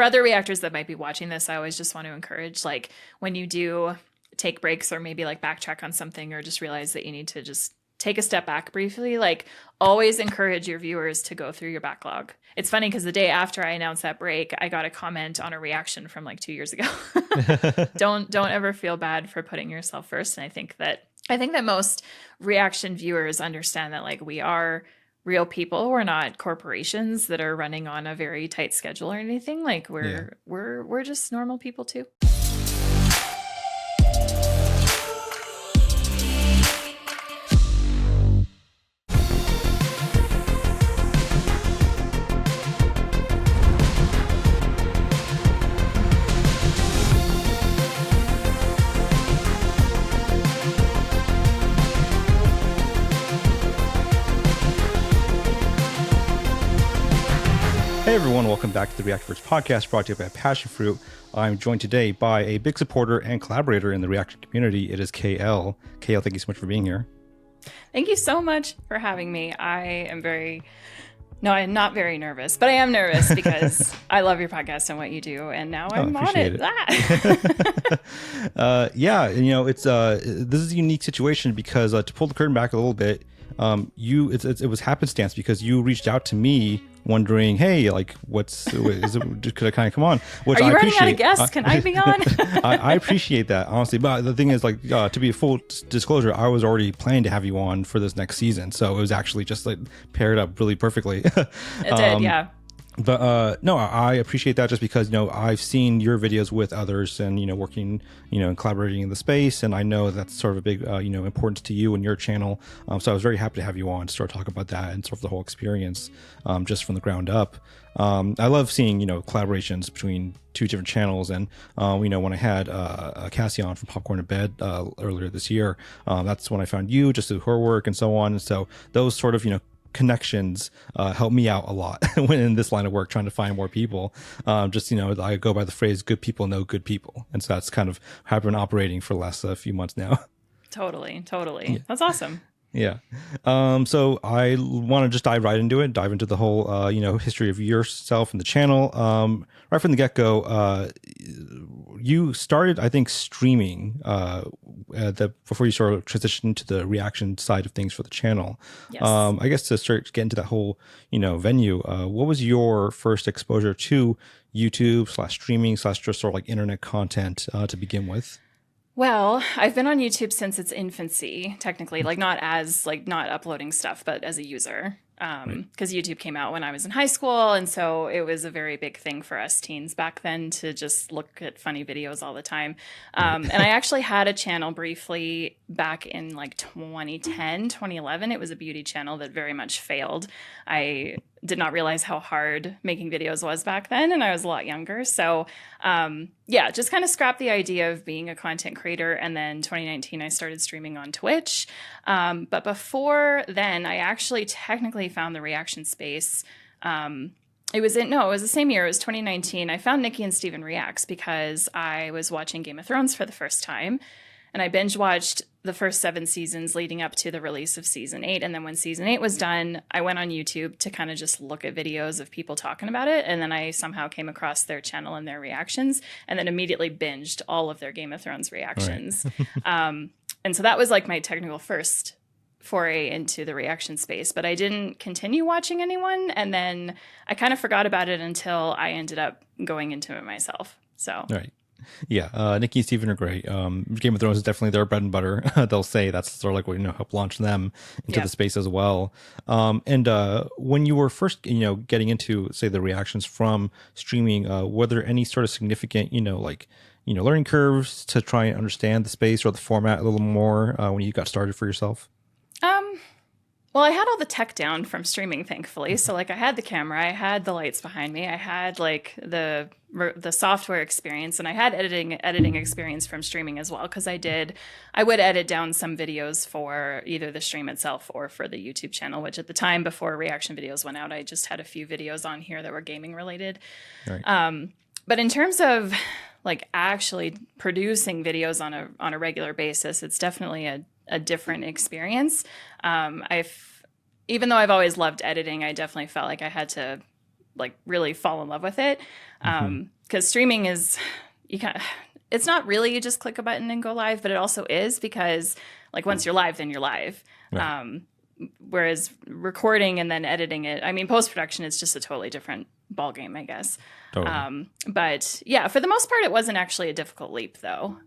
for other reactors that might be watching this, I always just want to encourage, like, when you do take breaks or maybe like backtrack on something or just realize that you need to just take a step back briefly, like, always encourage your viewers to go through your backlog. It's funny because the day after I announced that break, I got a comment on a reaction from like 2 years ago. Don't ever feel bad for putting yourself first. And I think that most reaction viewers understand that, like, we are real people. We're not corporations that are running on a very tight schedule or anything. Like, we're just normal people too. Hey everyone, welcome back to the Reactorverse Podcast, brought to you by Passionfruit. I'm joined today by a big supporter and collaborator in the Reactor community. It is Kaiielle. Kaiielle, thank you so much for being here. Thank you so much for having me. I'm not very nervous, but I am nervous because I love your podcast and what you do, and now I'm on it. Yeah, and, it's this is a unique situation because to pull the curtain back a little bit, it was happenstance because you reached out to me wondering, hey, like, could I kind of come on? Which Are you running out of guests? Can I be on? I appreciate that, honestly. But the thing is, like, to be a full disclosure, I was already planning to have you on for this next season. So it was actually just like paired up really perfectly. It did, yeah. But no, I appreciate that just because, I've seen your videos with others and, working, and collaborating in the space. And I know that's sort of a big, importance to you and your channel. So I was very happy to have you on to sort of talk about that and sort of the whole experience just from the ground up. I love seeing, collaborations between two different channels. And, when I had Cassie on from Popcorn to Bed earlier this year, that's when I found you just through her work and so on. And so those sort of, connections help me out a lot when in this line of work trying to find more people. I go by the phrase good people know good people, and so that's kind of how I've been operating for the last few months now. Totally Yeah. That's awesome. Yeah. So I want to just dive into the whole history of yourself and the channel. Right from the get-go, you started, I think, streaming before you sort of transitioned to the reaction side of things for the channel. Yes. I guess to start to get into that whole venue, what was your first exposure to YouTube / streaming / just sort of like internet content to begin with? Well, I've been on YouTube since its infancy, technically, like not uploading stuff, but as a user. Because YouTube came out when I was in high school, and so it was a very big thing for us teens back then to just look at funny videos all the time. And I actually had a channel briefly back in like 2010, 2011. It was a beauty channel that very much failed. I did not realize how hard making videos was back then, and I was a lot younger. So just kind of scrapped the idea of being a content creator. And then 2019, I started streaming on Twitch. But before then, I actually technically found the reaction space. It was the same year. It was 2019. I found Nikki and Steven Reacts because I was watching Game of Thrones for the first time. And I binge watched the first 7 seasons leading up to the release of season 8. And then when season 8 was done, I went on YouTube to kind of just look at videos of people talking about it. And then I somehow came across their channel and their reactions, and then immediately binged all of their Game of Thrones reactions. Right. And so that was like my technical first foray into the reaction space, but I didn't continue watching anyone. And then I kind of forgot about it until I ended up going into it myself. So. Right. Yeah, Nikki and Steven are great. Game of Thrones is definitely their bread and butter. They'll say that's sort of like what helped launch them into the space as well. And when you were first, getting into, say, the reactions from streaming, were there any sort of significant, learning curves to try and understand the space or the format a little more when you got started for yourself? Well, I had all the tech down from streaming, thankfully. So, like, I had the camera, I had the lights behind me, I had like the software experience, and I had editing experience from streaming as well. Because I would edit down some videos for either the stream itself or for the YouTube channel. Which at the time, before reaction videos went out, I just had a few videos on here that were gaming related. Right. But in terms of like actually producing videos on a regular basis, it's definitely a different experience. Even though I've always loved editing, I definitely felt like I had to like really fall in love with it. Because streaming is, it's not really you just click a button and go live, but it also is, because like once you're live, then you're live. Right. Whereas recording and then editing it, I mean, post-production is just a totally different ballgame, I guess. Totally. But yeah, for the most part, it wasn't actually a difficult leap though.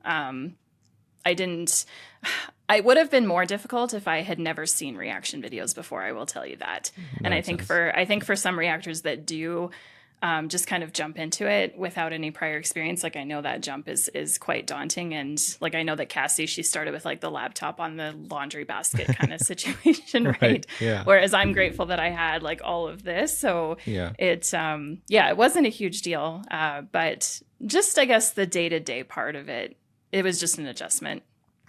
I would have been more difficult if I had never seen reaction videos before, I will tell you that. And I think for some reactors that do just kind of jump into it without any prior experience, like I know that jump is quite daunting. And like I know that Cassie, she started with like the laptop on the laundry basket kind of situation, right? Yeah. Whereas I'm grateful that I had like all of this. So it wasn't a huge deal. But just I guess the day-to-day part of it, it was just an adjustment.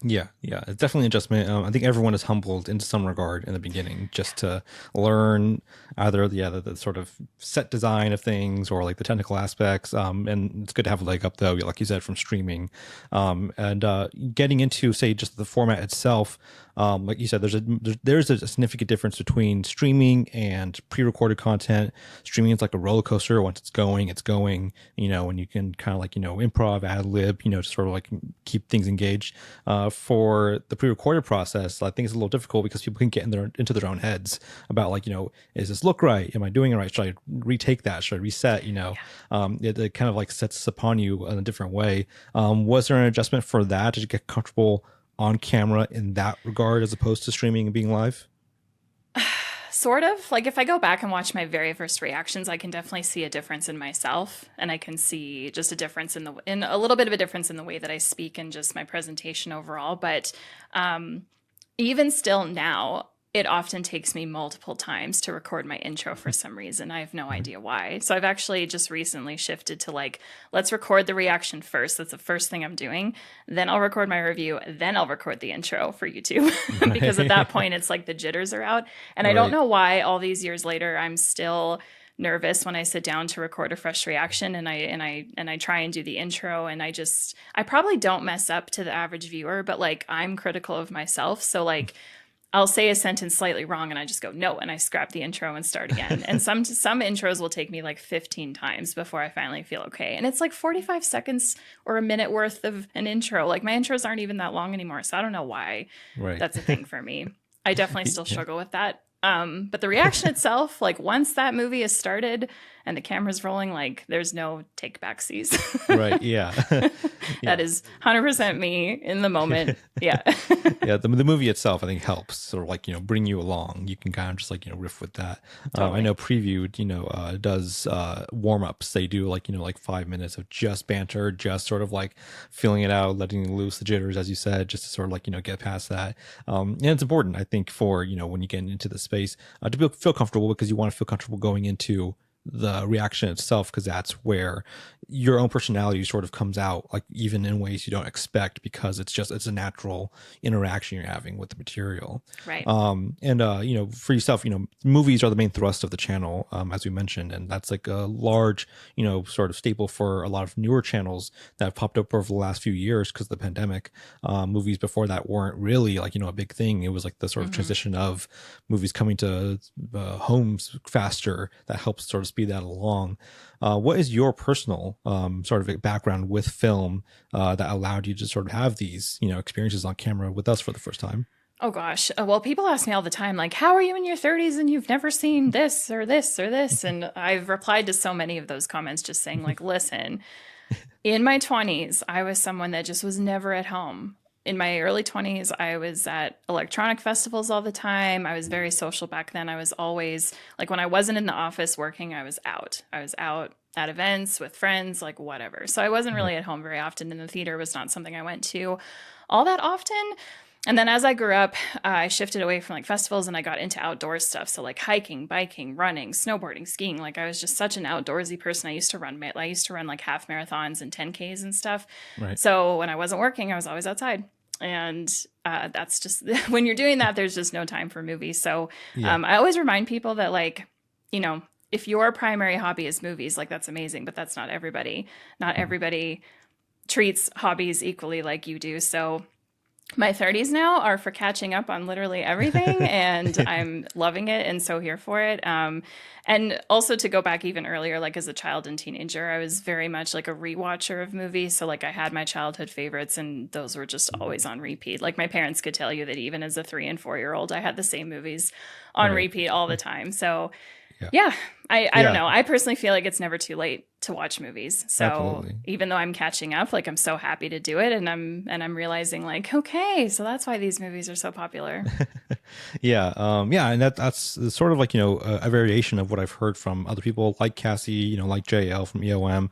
Yeah, it's definitely an adjustment. I think everyone is humbled in some regard in the beginning, just to learn either the sort of set design of things or like the technical aspects. And it's good to have a leg up though, like you said, from streaming, and getting into say just the format itself. Like you said, there's a significant difference between streaming and pre-recorded content. Streaming is like a roller coaster. Once it's going, and you can kind of like, improv, ad lib, to sort of like keep things engaged. For the pre-recorded process, I think it's a little difficult because people can get into their own heads about like, is this look right? Am I doing it right? Should I retake that? Should I reset? It kind of like sets upon you in a different way. Was there an adjustment for that? Did you get comfortable on camera in that regard as opposed to streaming and being live? Sort of. Like if I go back and watch my very first reactions, I can definitely see a difference in myself, and I can see just a difference in a little bit of a difference in the way that I speak and just my presentation overall. But even still now, it often takes me multiple times to record my intro for some reason. I have no idea why. So I've actually just recently shifted to like, let's record the reaction first. That's the first thing I'm doing. Then I'll record my review. Then I'll record the intro for YouTube. Because at that point, it's like the jitters are out. And I don't know why all these years later, I'm still nervous when I sit down to record a fresh reaction and I try and do the intro, and I probably don't mess up to the average viewer, but like I'm critical of myself. So like, I'll say a sentence slightly wrong and I just go, no, and I scrap the intro and start again. And some intros will take me like 15 times before I finally feel okay. And it's like 45 seconds or a minute worth of an intro. Like my intros aren't even that long anymore. So I don't know why that's a thing for me. I definitely still struggle with that. But the reaction itself, like once that movie is started and the camera's rolling, like there's no take backsies. Right. Yeah. That is 100% me in the moment. Yeah. Yeah. The movie itself, I think, helps sort of like, bring you along. You can kind of just like, riff with that. Totally. I know Previewed, does warm ups. They do like, like 5 minutes of just banter, just sort of like feeling it out, letting loose the jitters, as you said, just to sort of like, get past that. And it's important, I think, for, when you get into the space to feel comfortable, because you want to feel comfortable going into the reaction itself, because that's where your own personality sort of comes out, like even in ways you don't expect, because it's a natural interaction you're having with the material. Right. For yourself, movies are the main thrust of the channel, as we mentioned, and that's like a large, sort of staple for a lot of newer channels that have popped up over the last few years because of the pandemic. Movies before that weren't really like, a big thing. It was like the sort of transition of movies coming to homes faster that helps sort of speed that along. What is your personal sort of background with film that allowed you to sort of have these, experiences on camera with us for the first time? Oh gosh. Well, people ask me all the time, like, how are you in your 30s and you've never seen this or this or this? And I've replied to so many of those comments just saying like, listen, in my 20s, I was someone that just was never at home. In my early 20s, I was at electronic festivals all the time. I was very social back then. I was always, like when I wasn't in the office working, I was out. I was out at events with friends, like whatever. So I wasn't really at home very often, and the theater was not something I went to all that often. And then as I grew up, I shifted away from like festivals and I got into outdoor stuff. So like hiking, biking, running, snowboarding, skiing. Like I was just such an outdoorsy person. I used to run like half marathons and 10Ks and stuff. Right. So when I wasn't working, I was always outside. And that's just, when you're doing that, there's just no time for movies. So I always remind people that like, if your primary hobby is movies, like that's amazing, but that's not everybody. Not everybody treats hobbies equally like you do. So My 30s now are for catching up on literally everything, and I'm loving it and so here for it. And also to go back even earlier, like as a child and teenager, I was very much like a rewatcher of movies. So like I had my childhood favorites, and those were just always on repeat. Like my parents could tell you that even as a 3 and 4 year old, I had the same movies on repeat all the time. So yeah, I don't know. I personally feel like it's never too late to watch movies. So Absolutely. even though I'm catching up, like I'm so happy to do it, and I'm realizing like, okay, so that's why these movies are so popular. Yeah, and that's sort of like a variation of what I've heard from other people like Cassie, like JL from EOM.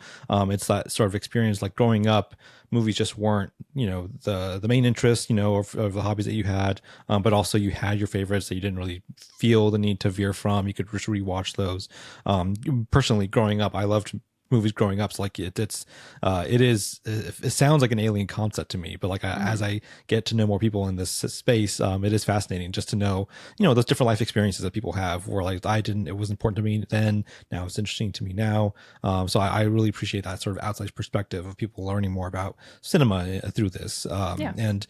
It's that sort of experience, like growing up, movies just weren't the main interest of the hobbies that you had, but also you had your favorites that you didn't really feel the need to veer from. You could just rewatch those. Personally, growing up, I loved movies growing up. So like it sounds like an alien concept to me, but like as I get to know more people in this space, it is fascinating just to know those different life experiences that people have, where like it was important to me then, now it's interesting to me now. So I really appreciate that sort of outside perspective of people learning more about cinema through this. And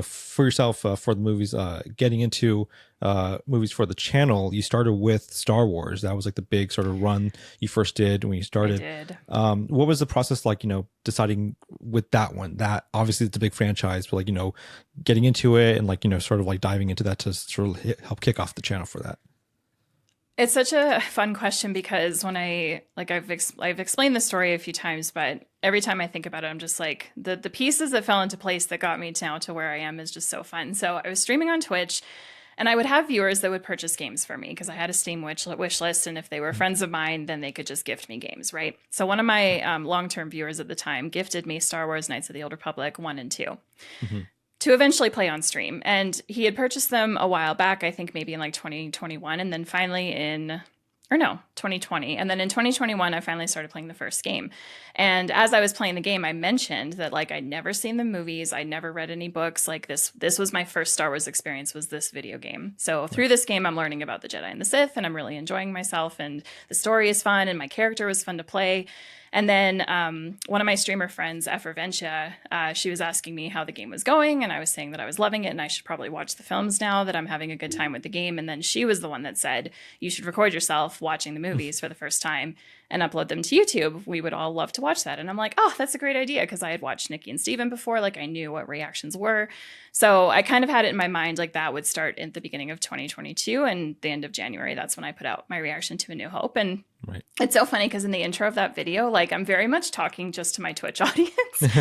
for yourself, for the movies, getting into movies for the channel, you started with Star Wars. That was like the big sort of run you first did when you started. I did. What was the process like, deciding with that one? That obviously it's a big franchise, but like, getting into it and like, sort of like diving into that to sort of help kick off the channel for that. It's such a fun question because when I've explained the story a few times, but every time I think about it, I'm just like the pieces that fell into place that got me now to where I am is just so fun. So I was streaming on Twitch. And I would have viewers that would purchase games for me because I had a Steam wish list. And if they were friends of mine, then they could just gift me games, right? So one of my long-term viewers at the time gifted me Star Wars Knights of the Old Republic 1 and 2 to eventually play on stream. And he had purchased them a while back, I think maybe in like 2021. And then finally 2020. And then in 2021, I finally started playing the first game. And as I was playing the game, I mentioned that like I'd never seen the movies. I'd never read any books. Like this was my first Star Wars experience, was this video game. So through this game, I'm learning about the Jedi and the Sith, and I'm really enjoying myself. And the story is fun, and my character was fun to play. And then one of my streamer friends, Efferventia, she was asking me how the game was going, and I was saying that I was loving it and I should probably watch the films now that I'm having a good time with the game. And then she was the one that said, you should record yourself watching the movies for the first time and upload them to YouTube. We would all love to watch that. And I'm like, oh, that's a great idea, because I had watched Nikki and Steven before. Like I knew what reactions were. So I kind of had it in my mind like that would start at the beginning of 2022, and the end of January, that's when I put out my reaction to A New Hope. And it's so funny because in the intro of that video, like I'm very much talking just to my Twitch audience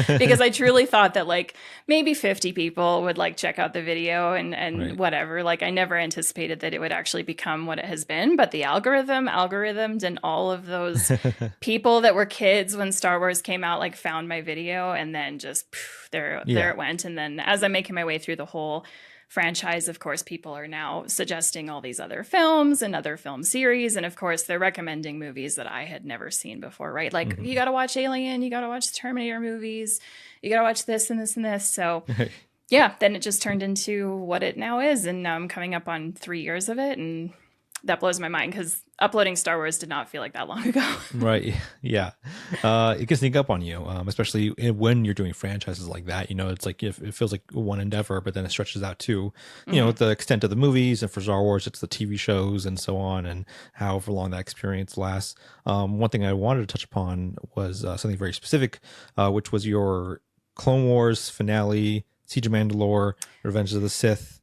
because I truly thought that like maybe 50 people would like check out the video and whatever. Like I never anticipated that it would actually become what it has been. But the algorithms and all of those people that were kids when Star Wars came out like found my video, and then just there it went. And then as I'm making my way through the whole franchise, of course, people are now suggesting all these other films and other film series. And of course, they're recommending movies that I had never seen before, right? Like, you got to watch Alien, you got to watch the Terminator movies, you got to watch this and this and this. So yeah, then it just turned into what it now is. And now I'm coming up on 3 years of it. And that blows my mind because uploading Star Wars did not feel like that long ago. Right. Yeah. It can sneak up on you, especially when you're doing franchises like that. It's like it feels like one endeavor, but then it stretches out to, the extent of the movies. And for Star Wars, it's the TV shows and so on, and however long that experience lasts. One thing I wanted to touch upon was something very specific, which was your Clone Wars finale, Siege of Mandalore, Revenge of the Sith.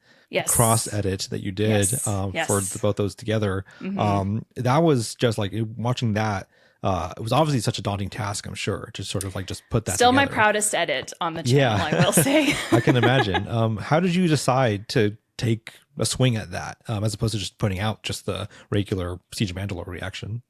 Cross edit that you did for both those together. That was just like watching that. It was obviously such a daunting task, I'm sure, to sort of like just put that Still together. My proudest edit on the channel, I will say. I can imagine. How did you decide to take a swing at that as opposed to just putting out just the regular Siege of Mandalore reaction?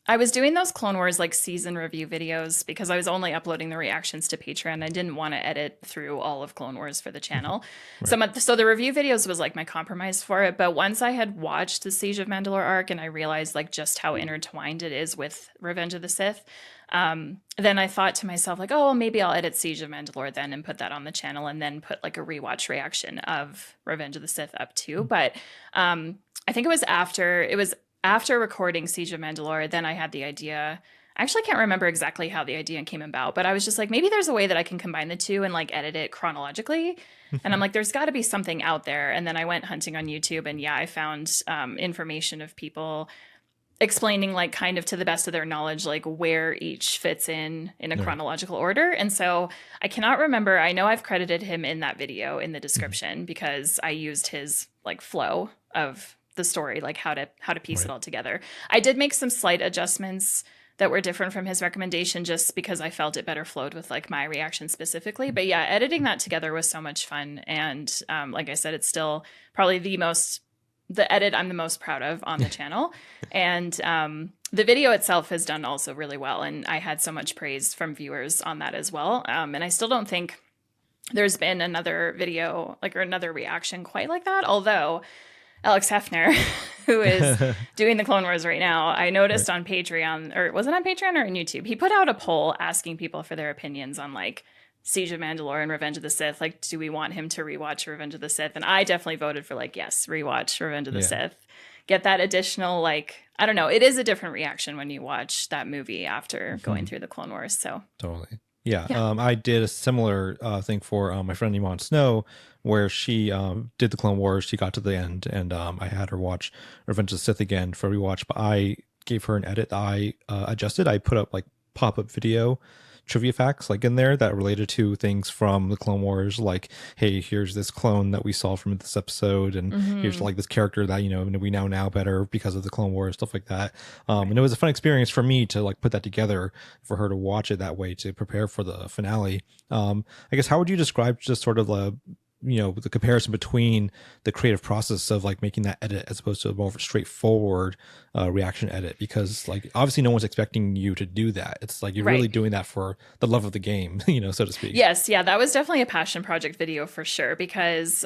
I was doing those Clone Wars like season review videos because I was only uploading the reactions to Patreon. I didn't want to edit through all of Clone Wars for the channel. So the review videos was like my compromise for it. But once I had watched the Siege of Mandalore arc and I realized like just how intertwined it is with Revenge of the Sith, then I thought to myself like, oh, well, maybe I'll edit Siege of Mandalore then and put that on the channel and then put like a rewatch reaction of Revenge of the Sith up too. But I think it was after recording Siege of Mandalore, then I had the idea. I actually can't remember exactly how the idea came about, but I was just like, maybe there's a way that I can combine the two and like edit it chronologically. And I'm like, there's got to be something out there. And then I went hunting on YouTube, and I found information of people explaining like kind of to the best of their knowledge, like where each fits in a chronological order. And so I cannot remember. I know I've credited him in that video in the description because I used his like flow of the story, like how to piece it all together. I did make some slight adjustments that were different from his recommendation just because I felt it better flowed with like my reaction specifically. But yeah, editing that together was so much fun. And like I said, it's still probably the edit I'm the most proud of on the channel. And the video itself has done also really well. And I had so much praise from viewers on that as well. And I still don't think there's been another video or another reaction quite like that. Although Alex Hefner, who is doing the Clone Wars right now, I noticed on Patreon, or was it on Patreon or on YouTube? He put out a poll asking people for their opinions on like Siege of Mandalore and Revenge of the Sith. Like, do we want him to rewatch Revenge of the Sith? And I definitely voted for like, yes, rewatch Revenge of the Sith. Get that additional, like, I don't know. It is a different reaction when you watch that movie after going through the Clone Wars. So totally. Yeah. I did a similar thing for my friend Iman Snow, where she did the Clone Wars. She got to the end, and I had her watch Revenge of the Sith again for a rewatch. But I gave her an edit that I adjusted. I put up like pop-up video trivia facts like in there that related to things from the Clone Wars, like, hey, here's this clone that we saw from this episode, and here's like this character that we now better because of the Clone Wars, stuff like that. And it was a fun experience for me to like put that together for her to watch it that way to prepare for the finale. I guess, how would you describe just sort of the comparison between the creative process of like making that edit as opposed to a more straightforward reaction edit? Because like obviously no one's expecting you to do that. It's like you're really doing that for the love of the game, so to speak. Yes, yeah, that was definitely a passion project video for sure. Because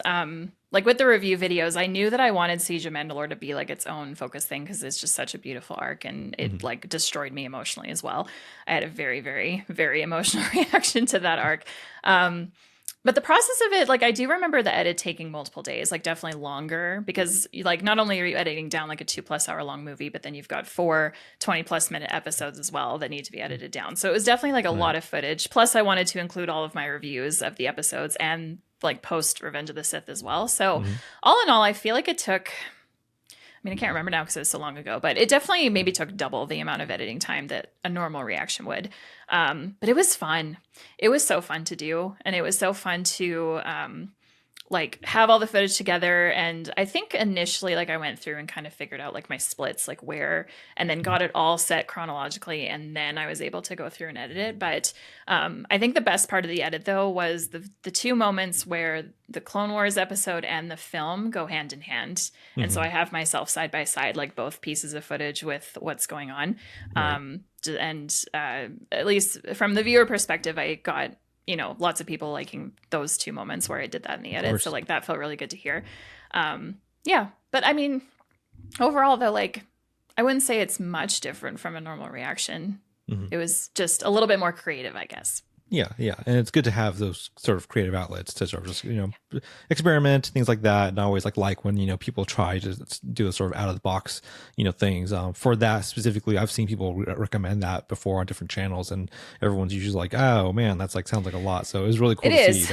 like with the review videos, I knew that I wanted Siege of Mandalore to be like its own focus thing because it's just such a beautiful arc, and it like destroyed me emotionally as well. I had a very, very, very emotional reaction to that arc. But the process of it, like I do remember the edit taking multiple days, like definitely longer, because like not only are you editing down like a 2+ hour long movie, but then you've got 4 20+ minute episodes as well that need to be edited down. So it was definitely like a lot of footage. Plus I wanted to include all of my reviews of the episodes and like post Revenge of the Sith as well. So all in all, I feel like it took, I mean, I can't remember now because it was so long ago, but it definitely maybe took double the amount of editing time that a normal reaction would. But it was fun. It was so fun to do. And it was so fun to like have all the footage together. And I think initially, like I went through and kind of figured out like my splits, like where, and then got it all set chronologically. And then I was able to go through and edit it. But I think the best part of the edit though was the 2 moments where the Clone Wars episode and the film go hand in hand. And so I have myself side by side, like both pieces of footage with what's going on. And at least from the viewer perspective, I got, lots of people liking those 2 moments where I did that in the edit. So like that felt really good to hear. Yeah. But I mean, overall though, like I wouldn't say it's much different from a normal reaction. It was just a little bit more creative, I guess. Yeah. And it's good to have those sort of creative outlets to sort of just, experiment, things like that. And I always like when, people try to do a sort of out of the box, things. For that specifically, I've seen people recommend that before on different channels, and everyone's usually like, oh man, that's like, sounds like a lot. So it was really cool to see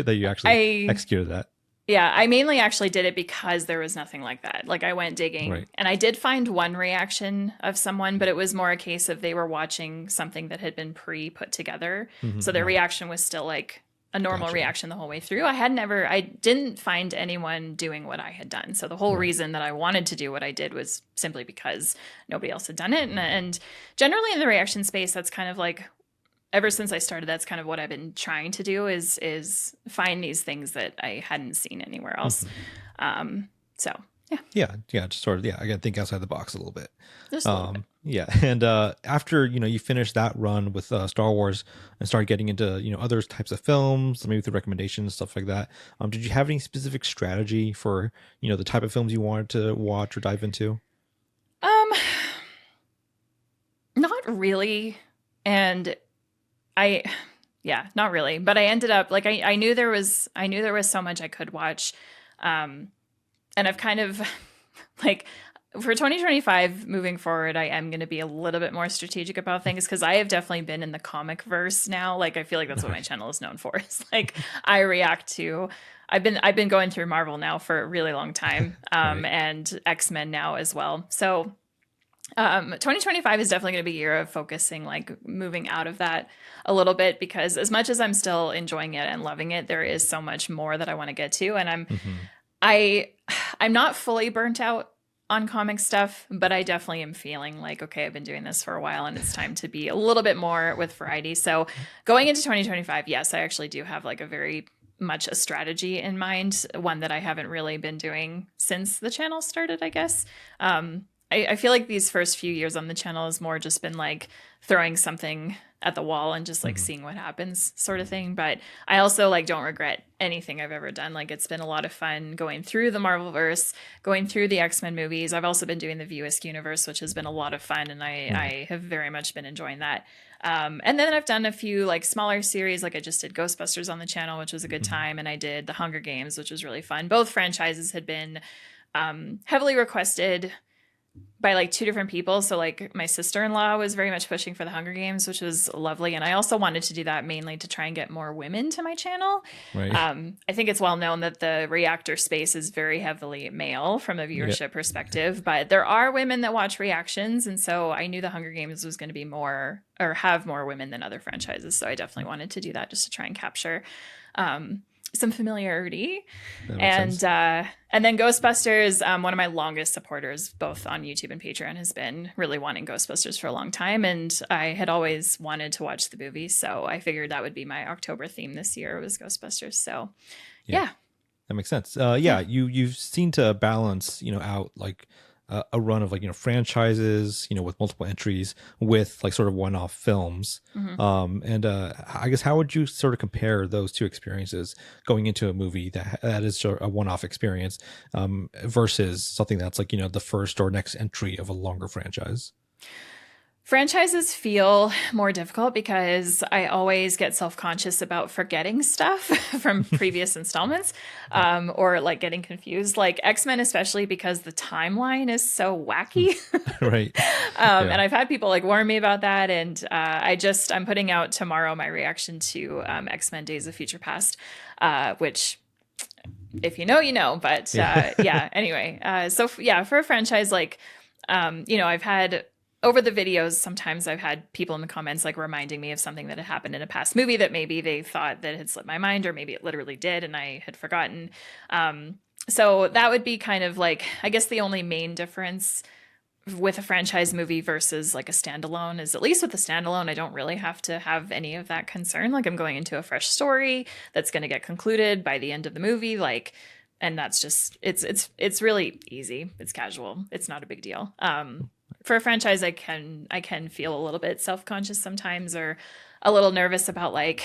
that you actually executed that. Yeah, I mainly actually did it because there was nothing like that. Like I went digging and I did find one reaction of someone, but it was more a case of they were watching something that had been pre-put together. So their reaction was still like a normal reaction the whole way through. I didn't find anyone doing what I had done. So the whole reason that I wanted to do what I did was simply because nobody else had done it. And generally in the reaction space, that's kind of like, ever since I started, that's kind of what I've been trying to do is find these things that I hadn't seen anywhere else. So yeah. Just sort of, I gotta think outside the box a little bit. Just a little bit. Yeah. And after, you finished that run with Star Wars and started getting into, other types of films, maybe through recommendations, stuff like that. Did you have any specific strategy for, the type of films you wanted to watch or dive into? Not really. And not really. But I ended up like, I knew there was so much I could watch. And I've kind of like, for 2025 moving forward, I am going to be a little bit more strategic about things because I have definitely been in the comic verse now. Like, I feel like that's what my channel is known for. It's like I react to. I've been going through Marvel now for a really long time, Right. and X-Men now as well. So 2025 is definitely going to be a year of focusing, like moving out of that a little bit, because as much as I'm still enjoying it and loving it, there is so much more that I want to get to, and I'm not fully burnt out on comic stuff, but I definitely am feeling like, okay, I've been doing this for a while and it's time to be a little bit more with variety. So going into 2025, yes, I actually do have like a very much a strategy in mind, one that I haven't really been doing since the channel started, I guess. I feel like these first few years on the channel has more just been like throwing something at the wall and just like seeing what happens sort of thing. But I also like don't regret anything I've ever done. Like, it's been a lot of fun going through the Marvelverse, going through the X-Men movies. I've also been doing the Viewisk universe, which has been a lot of fun, and I have very much been enjoying that. And then I've done a few like smaller series, like I just did Ghostbusters on the channel, which was a good time, and I did the Hunger Games, which was really fun. Both franchises had been heavily requested by like two different people. So like my sister-in-law was very much pushing for the Hunger Games, which was lovely. And I also wanted to do that mainly to try and get more women to my channel. Right. I think it's well known that the reactor space is very heavily male from a viewership perspective, but there are women that watch reactions. And so I knew the Hunger Games was going to be more or have more women than other franchises. So I definitely wanted to do that just to try and capture some familiarity. And then Ghostbusters, one of my longest supporters both on YouTube and Patreon, has been really wanting Ghostbusters for a long time, and I had always wanted to watch the movie, so I figured that would be my October theme this year, was Ghostbusters. So yeah. That makes sense. You've seen to balance, out like a run of like, franchises, with multiple entries with like sort of one-off films. I guess how would you sort of compare those two experiences going into a movie that is sort of a one-off experience versus something that's like, the first or next entry of a longer franchise? Franchises feel more difficult because I always get self-conscious about forgetting stuff from previous installments, or like getting confused, like X-Men, especially because the timeline is so wacky. Right. And I've had people like warn me about that. And I'm putting out tomorrow my reaction to X-Men Days of Future Past, which if you know, you know, but anyway. For a franchise, like, I've had over the videos, sometimes I've had people in the comments like reminding me of something that had happened in a past movie that maybe they thought that had slipped my mind, or maybe it literally did and I had forgotten. So that would be kind of like, I guess the only main difference with a franchise movie versus like a standalone is, at least with the standalone, I don't really have to have any of that concern. Like, I'm going into a fresh story that's going to get concluded by the end of the movie. Like, and that's just, it's really easy. It's casual. It's not a big deal. For a franchise, I can feel a little bit self-conscious sometimes, or a little nervous about like,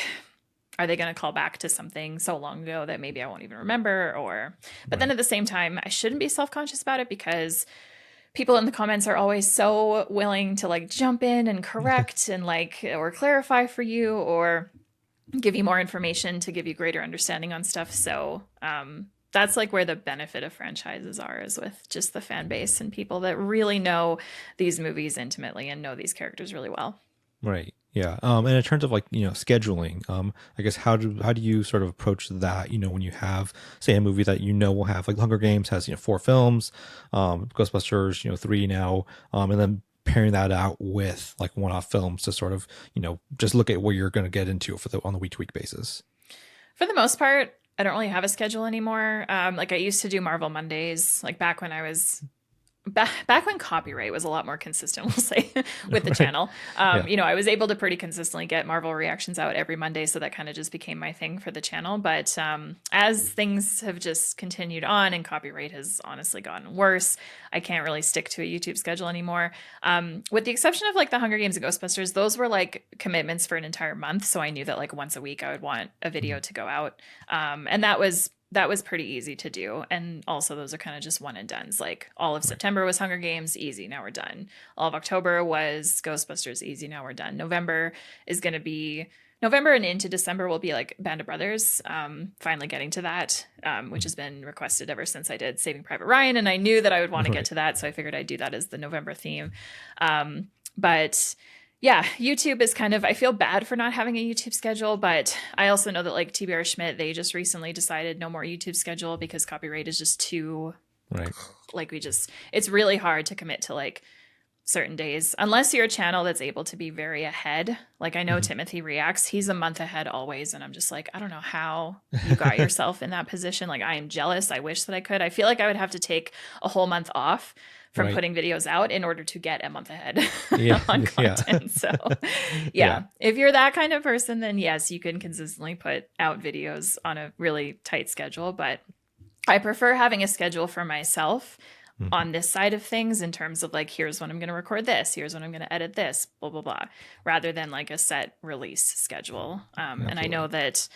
are they going to call back to something so long ago that maybe I won't even remember? But then at the same time, I shouldn't be self-conscious about it, because people in the comments are always so willing to like jump in and correct and like, or clarify for you, or give you more information to give you greater understanding on stuff. So, that's like where the benefit of franchises are, is with just the fan base and people that really know these movies intimately and know these characters really well. Right. Yeah. And in terms of like, scheduling, I guess how do you sort of approach that, when you have, say, a movie that will have, like Hunger Games has, 4 films, Ghostbusters, 3 now, and then pairing that out with like one-off films to sort of, just look at what you're going to get into on the week-to-week basis? For the most part, I don't really have a schedule anymore. Like, I used to do Marvel Mondays, like back when I was back when copyright was a lot more consistent, we'll say, with the channel. I was able to pretty consistently get Marvel reactions out every Monday, so that kind of just became my thing for the channel. But as things have just continued on and copyright has honestly gotten worse, I can't really stick to a YouTube schedule anymore. With the exception of like the Hunger Games and Ghostbusters, those were like commitments for an entire month. So I knew that like once a week I would want a video to go out. And that was pretty easy to do. And also those are kind of just one and dones. Like, all of September was Hunger Games, easy, now we're done. All of October was Ghostbusters, easy, now we're done. November is going to be November and into December will be like Band of Brothers. Finally getting to that, which has been requested ever since I did Saving Private Ryan. And I knew that I would want to get to that. So I figured I'd do that as the November theme. But yeah, YouTube is kind of, I feel bad for not having a YouTube schedule, but I also know that like TBR Schmidt, they just recently decided no more YouTube schedule because copyright is just too, like it's really hard to commit to like certain days, unless you're a channel that's able to be very ahead. Like I know Timothy Reacts, he's a month ahead always. And I'm just like, I don't know how you got yourself in that position. Like I am jealous. I wish that I could. I feel like I would have to take a whole month off from putting videos out in order to get a month ahead on content. So if you're that kind of person, then yes, you can consistently put out videos on a really tight schedule. But I prefer having a schedule for myself on this side of things in terms of like, here's when I'm going to record this, here's when I'm going to edit this, blah, blah, blah, rather than like a set release schedule. And I know that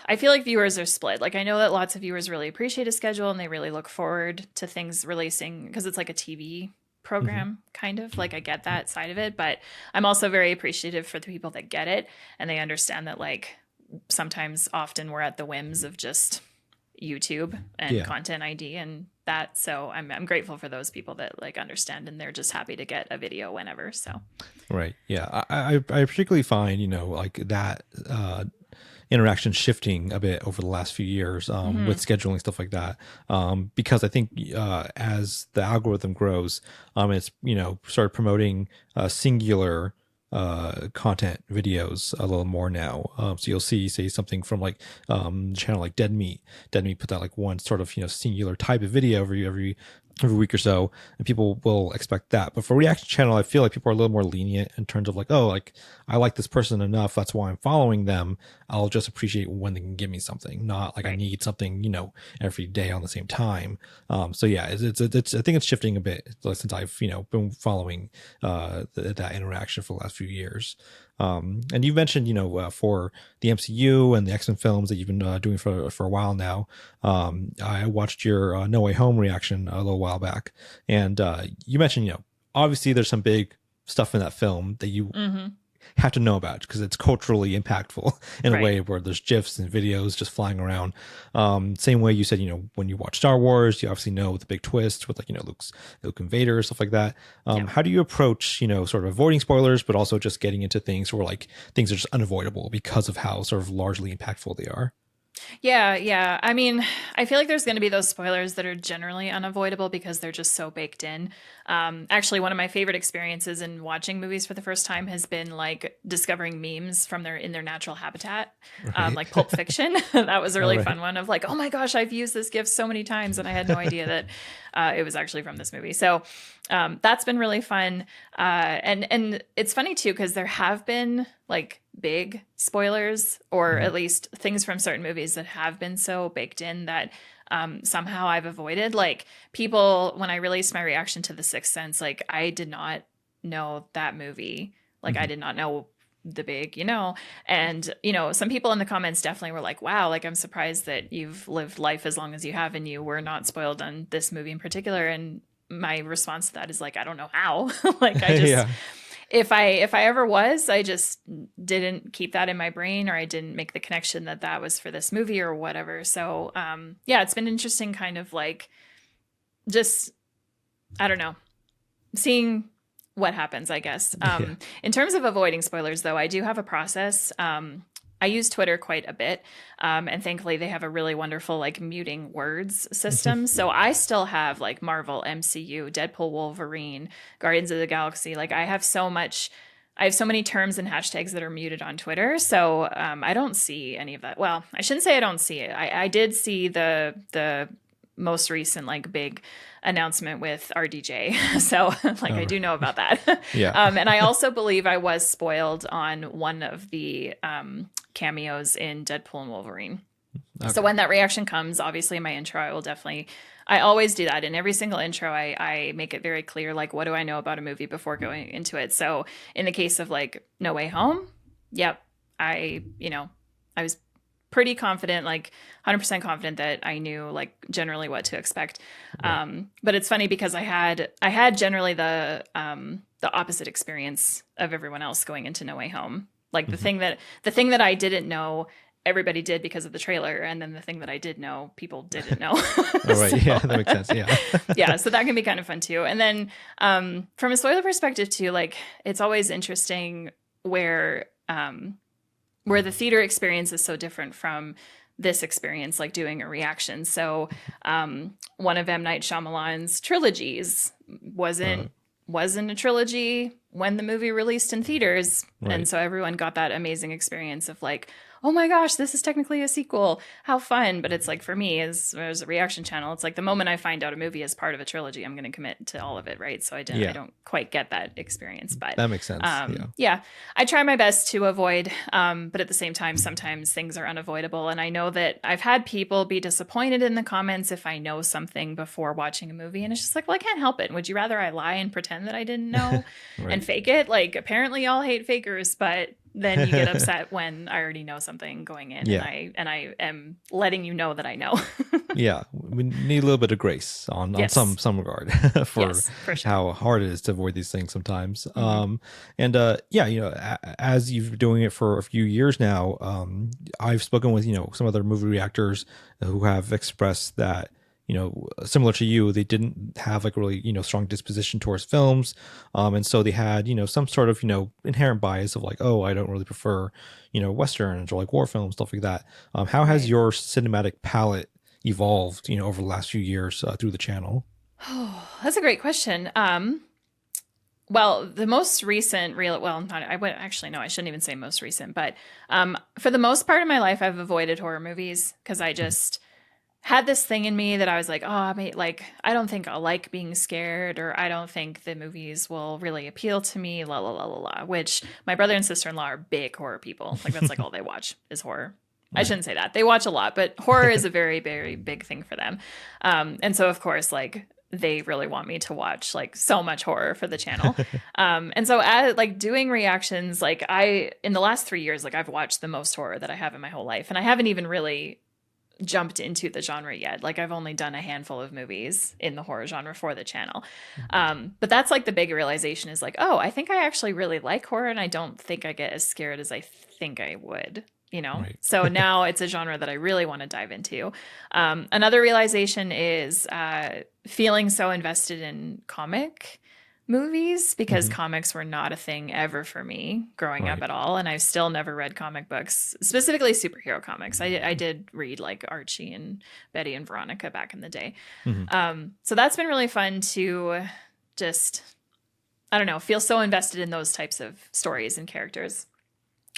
I feel like viewers are split. Like I know that lots of viewers really appreciate a schedule and they really look forward to things releasing because it's like a TV program kind of, like I get that side of it, but I'm also very appreciative for the people that get it and they understand that like sometimes often we're at the whims of just YouTube and content ID and that. So I'm grateful for those people that like understand and they're just happy to get a video whenever. So I particularly find, you know, like that interaction shifting a bit over the last few years with scheduling, stuff like that, because I think as the algorithm grows, it's, you know, started promoting singular content videos a little more now. So you'll see, say something from like channel like Dead Meat put out like one sort of, you know, singular type of video every week or so, and people will expect that. But for reaction channel, I feel like people are a little more lenient in terms of like, oh, like I like this person enough, that's why I'm following them. I'll just appreciate when they can give me something, not like I need something, you know, every day on the same time. So yeah, it's I think it's shifting a bit since I've, you know, been following that interaction for the last few years. And you mentioned, you know, for the MCU and the X-Men films that you've been doing for a while now. I watched your No Way Home reaction a little while back, and you mentioned, you know, obviously there's some big stuff in that film that you have to know about because it's culturally impactful in a way where there's GIFs and videos just flying around. Same way you said, you know, when you watch Star Wars, you obviously know the big twist with like, you know, Luke and Vader, stuff like that. How do you approach, you know, sort of avoiding spoilers, but also just getting into things where like things are just unavoidable because of how sort of largely impactful they are? Yeah. I mean, I feel like there's going to be those spoilers that are generally unavoidable because they're just so baked in. Actually, one of my favorite experiences in watching movies for the first time has been like discovering memes from in their natural habitat, like Pulp Fiction. That was a really fun one of like, oh my gosh, I've used this GIF so many times and I had no idea that it was actually from this movie. So that's been really fun. And it's funny too, because there have been like big spoilers or at least things from certain movies that have been so baked in that somehow I've avoided. Like people, when I released my reaction to The Sixth Sense, like I did not know that movie. Like I did not know the big, you know, and, you know, some people in the comments definitely were like, wow, like I'm surprised that you've lived life as long as you have and you were not spoiled on this movie in particular. And my response to that is like, I don't know how. Like I just if I ever was, I just didn't keep that in my brain, or I didn't make the connection that that was for this movie or whatever. So yeah, it's been interesting kind of like just, I don't know, seeing what happens, I guess. In terms of avoiding spoilers though, I do have a process. I use Twitter quite a bit. And thankfully they have a really wonderful like muting words system. So I still have like Marvel, MCU, Deadpool, Wolverine, Guardians of the Galaxy. Like I have so many terms and hashtags that are muted on Twitter. So I don't see any of that. Well, I shouldn't say I don't see it. I did see the most recent like big announcement with RDJ. So like I do know about that. And I also believe I was spoiled on one of the cameos in Deadpool and Wolverine. So when that reaction comes, obviously in my intro, I always do that. In every single intro, I make it very clear, like, what do I know about a movie before going into it? So in the case of like No Way Home, I was pretty confident, like 100% confident that I knew like generally what to expect. But it's funny because I had generally the opposite experience of everyone else going into No Way Home. Like the thing that I didn't know, everybody did because of the trailer, and then the thing that I did know, people didn't know. All right, so, yeah, that makes sense. Yeah, yeah, so that can be kind of fun too. And then from a spoiler perspective too, like it's always interesting where the theater experience is so different from this experience, like doing a reaction. So one of M. Night Shyamalan's trilogies wasn't a trilogy when the movie released in theaters. Right. And so everyone got that amazing experience of like, oh my gosh, this is technically a sequel. How fun. But it's like, for me, as a reaction channel, it's like the moment I find out a movie is part of a trilogy, I'm going to commit to all of it, right? So I don't quite get that experience. But that makes sense. Yeah, I try my best to avoid, but at the same time, sometimes things are unavoidable. And I know that I've had people be disappointed in the comments if I know something before watching a movie. And it's just like, well, I can't help it. Would you rather I lie and pretend that I didn't know right. and fake it? Like, apparently y'all hate fakers, but then you get upset when I already know something going in, and I am letting you know that I know. Yeah, we need a little bit of grace on some regard for sure. How hard it is to avoid these things sometimes. As you've been doing it for a few years now, I've spoken with some other movie reactors who have expressed that, similar to you, they didn't have like really, strong disposition towards films. And so they had, some sort of, inherent bias of like, oh, I don't really prefer, Westerns or like war films, stuff like that. How has your cinematic palette evolved, over the last few years through the channel? Oh, that's a great question. Well, the most recent I shouldn't even say most recent, but for the most part of my life, I've avoided horror movies because I just had this thing in me that I was like, I don't think I'll like being scared, or I don't think the movies will really appeal to me, la, la, la, la, la, which my brother and sister-in-law are big horror people. Like, that's like all they watch is horror. Right. I shouldn't say that. They watch a lot, but horror is a very, very big thing for them. And so, of course, like, they really want me to watch like so much horror for the channel. And so as like doing reactions, like in the last 3 years, like I've watched the most horror that I have in my whole life. And I haven't even really jumped into the genre yet. Like, I've only done a handful of movies in the horror genre for the channel. But that's like the big realization is like, oh, I think I actually really like horror, and I don't think I get as scared as I think I would, Right. So now it's a genre that I really want to dive into. Another realization is feeling so invested in comic movies, because comics were not a thing ever for me growing up at all. And I've still never read comic books, specifically superhero comics. I did read like Archie and Betty and Veronica back in the day. So that's been really fun to just, I don't know, feel so invested in those types of stories and characters.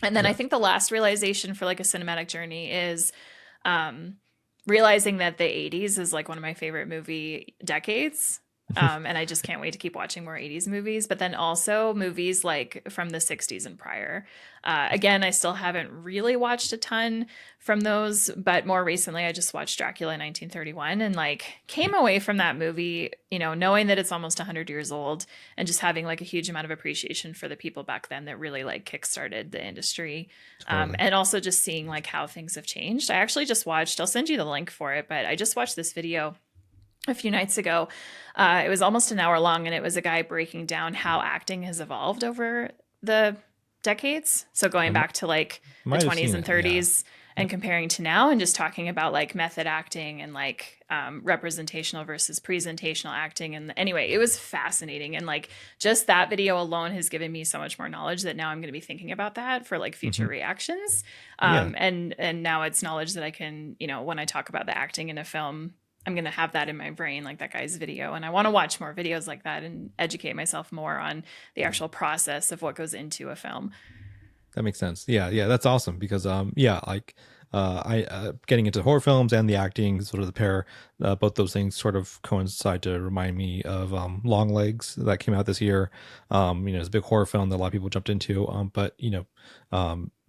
And then I think the last realization for like a cinematic journey is realizing that the 80s is like one of my favorite movie decades. And I just can't wait to keep watching more 80s movies, but then also movies like from the 60s and prior. Again, I still haven't really watched a ton from those, but more recently I just watched Dracula 1931 and like came away from that movie, knowing that it's almost 100 years old, and just having like a huge amount of appreciation for the people back then that really like kickstarted the industry. And also just seeing like how things have changed. I actually just watched, I'll send you the link for it, but I just watched this video a few nights ago. It was almost an hour long, and it was a guy breaking down how acting has evolved over the decades. So going back to like the 20s and 30s and comparing to now, and just talking about like method acting and like representational versus presentational acting. And anyway, it was fascinating. And like just that video alone has given me so much more knowledge that now I'm going to be thinking about that for like future reactions. And now it's knowledge that I can, when I talk about the acting in a film, I'm going to have that in my brain, like that guy's video. And I want to watch more videos like that and educate myself more on the actual process of what goes into a film. That makes sense. Yeah. That's awesome because, I getting into horror films and the acting, sort of the pair, both those things sort of coincide to remind me of Long Legs that came out this year. It's a big horror film that a lot of people jumped into. But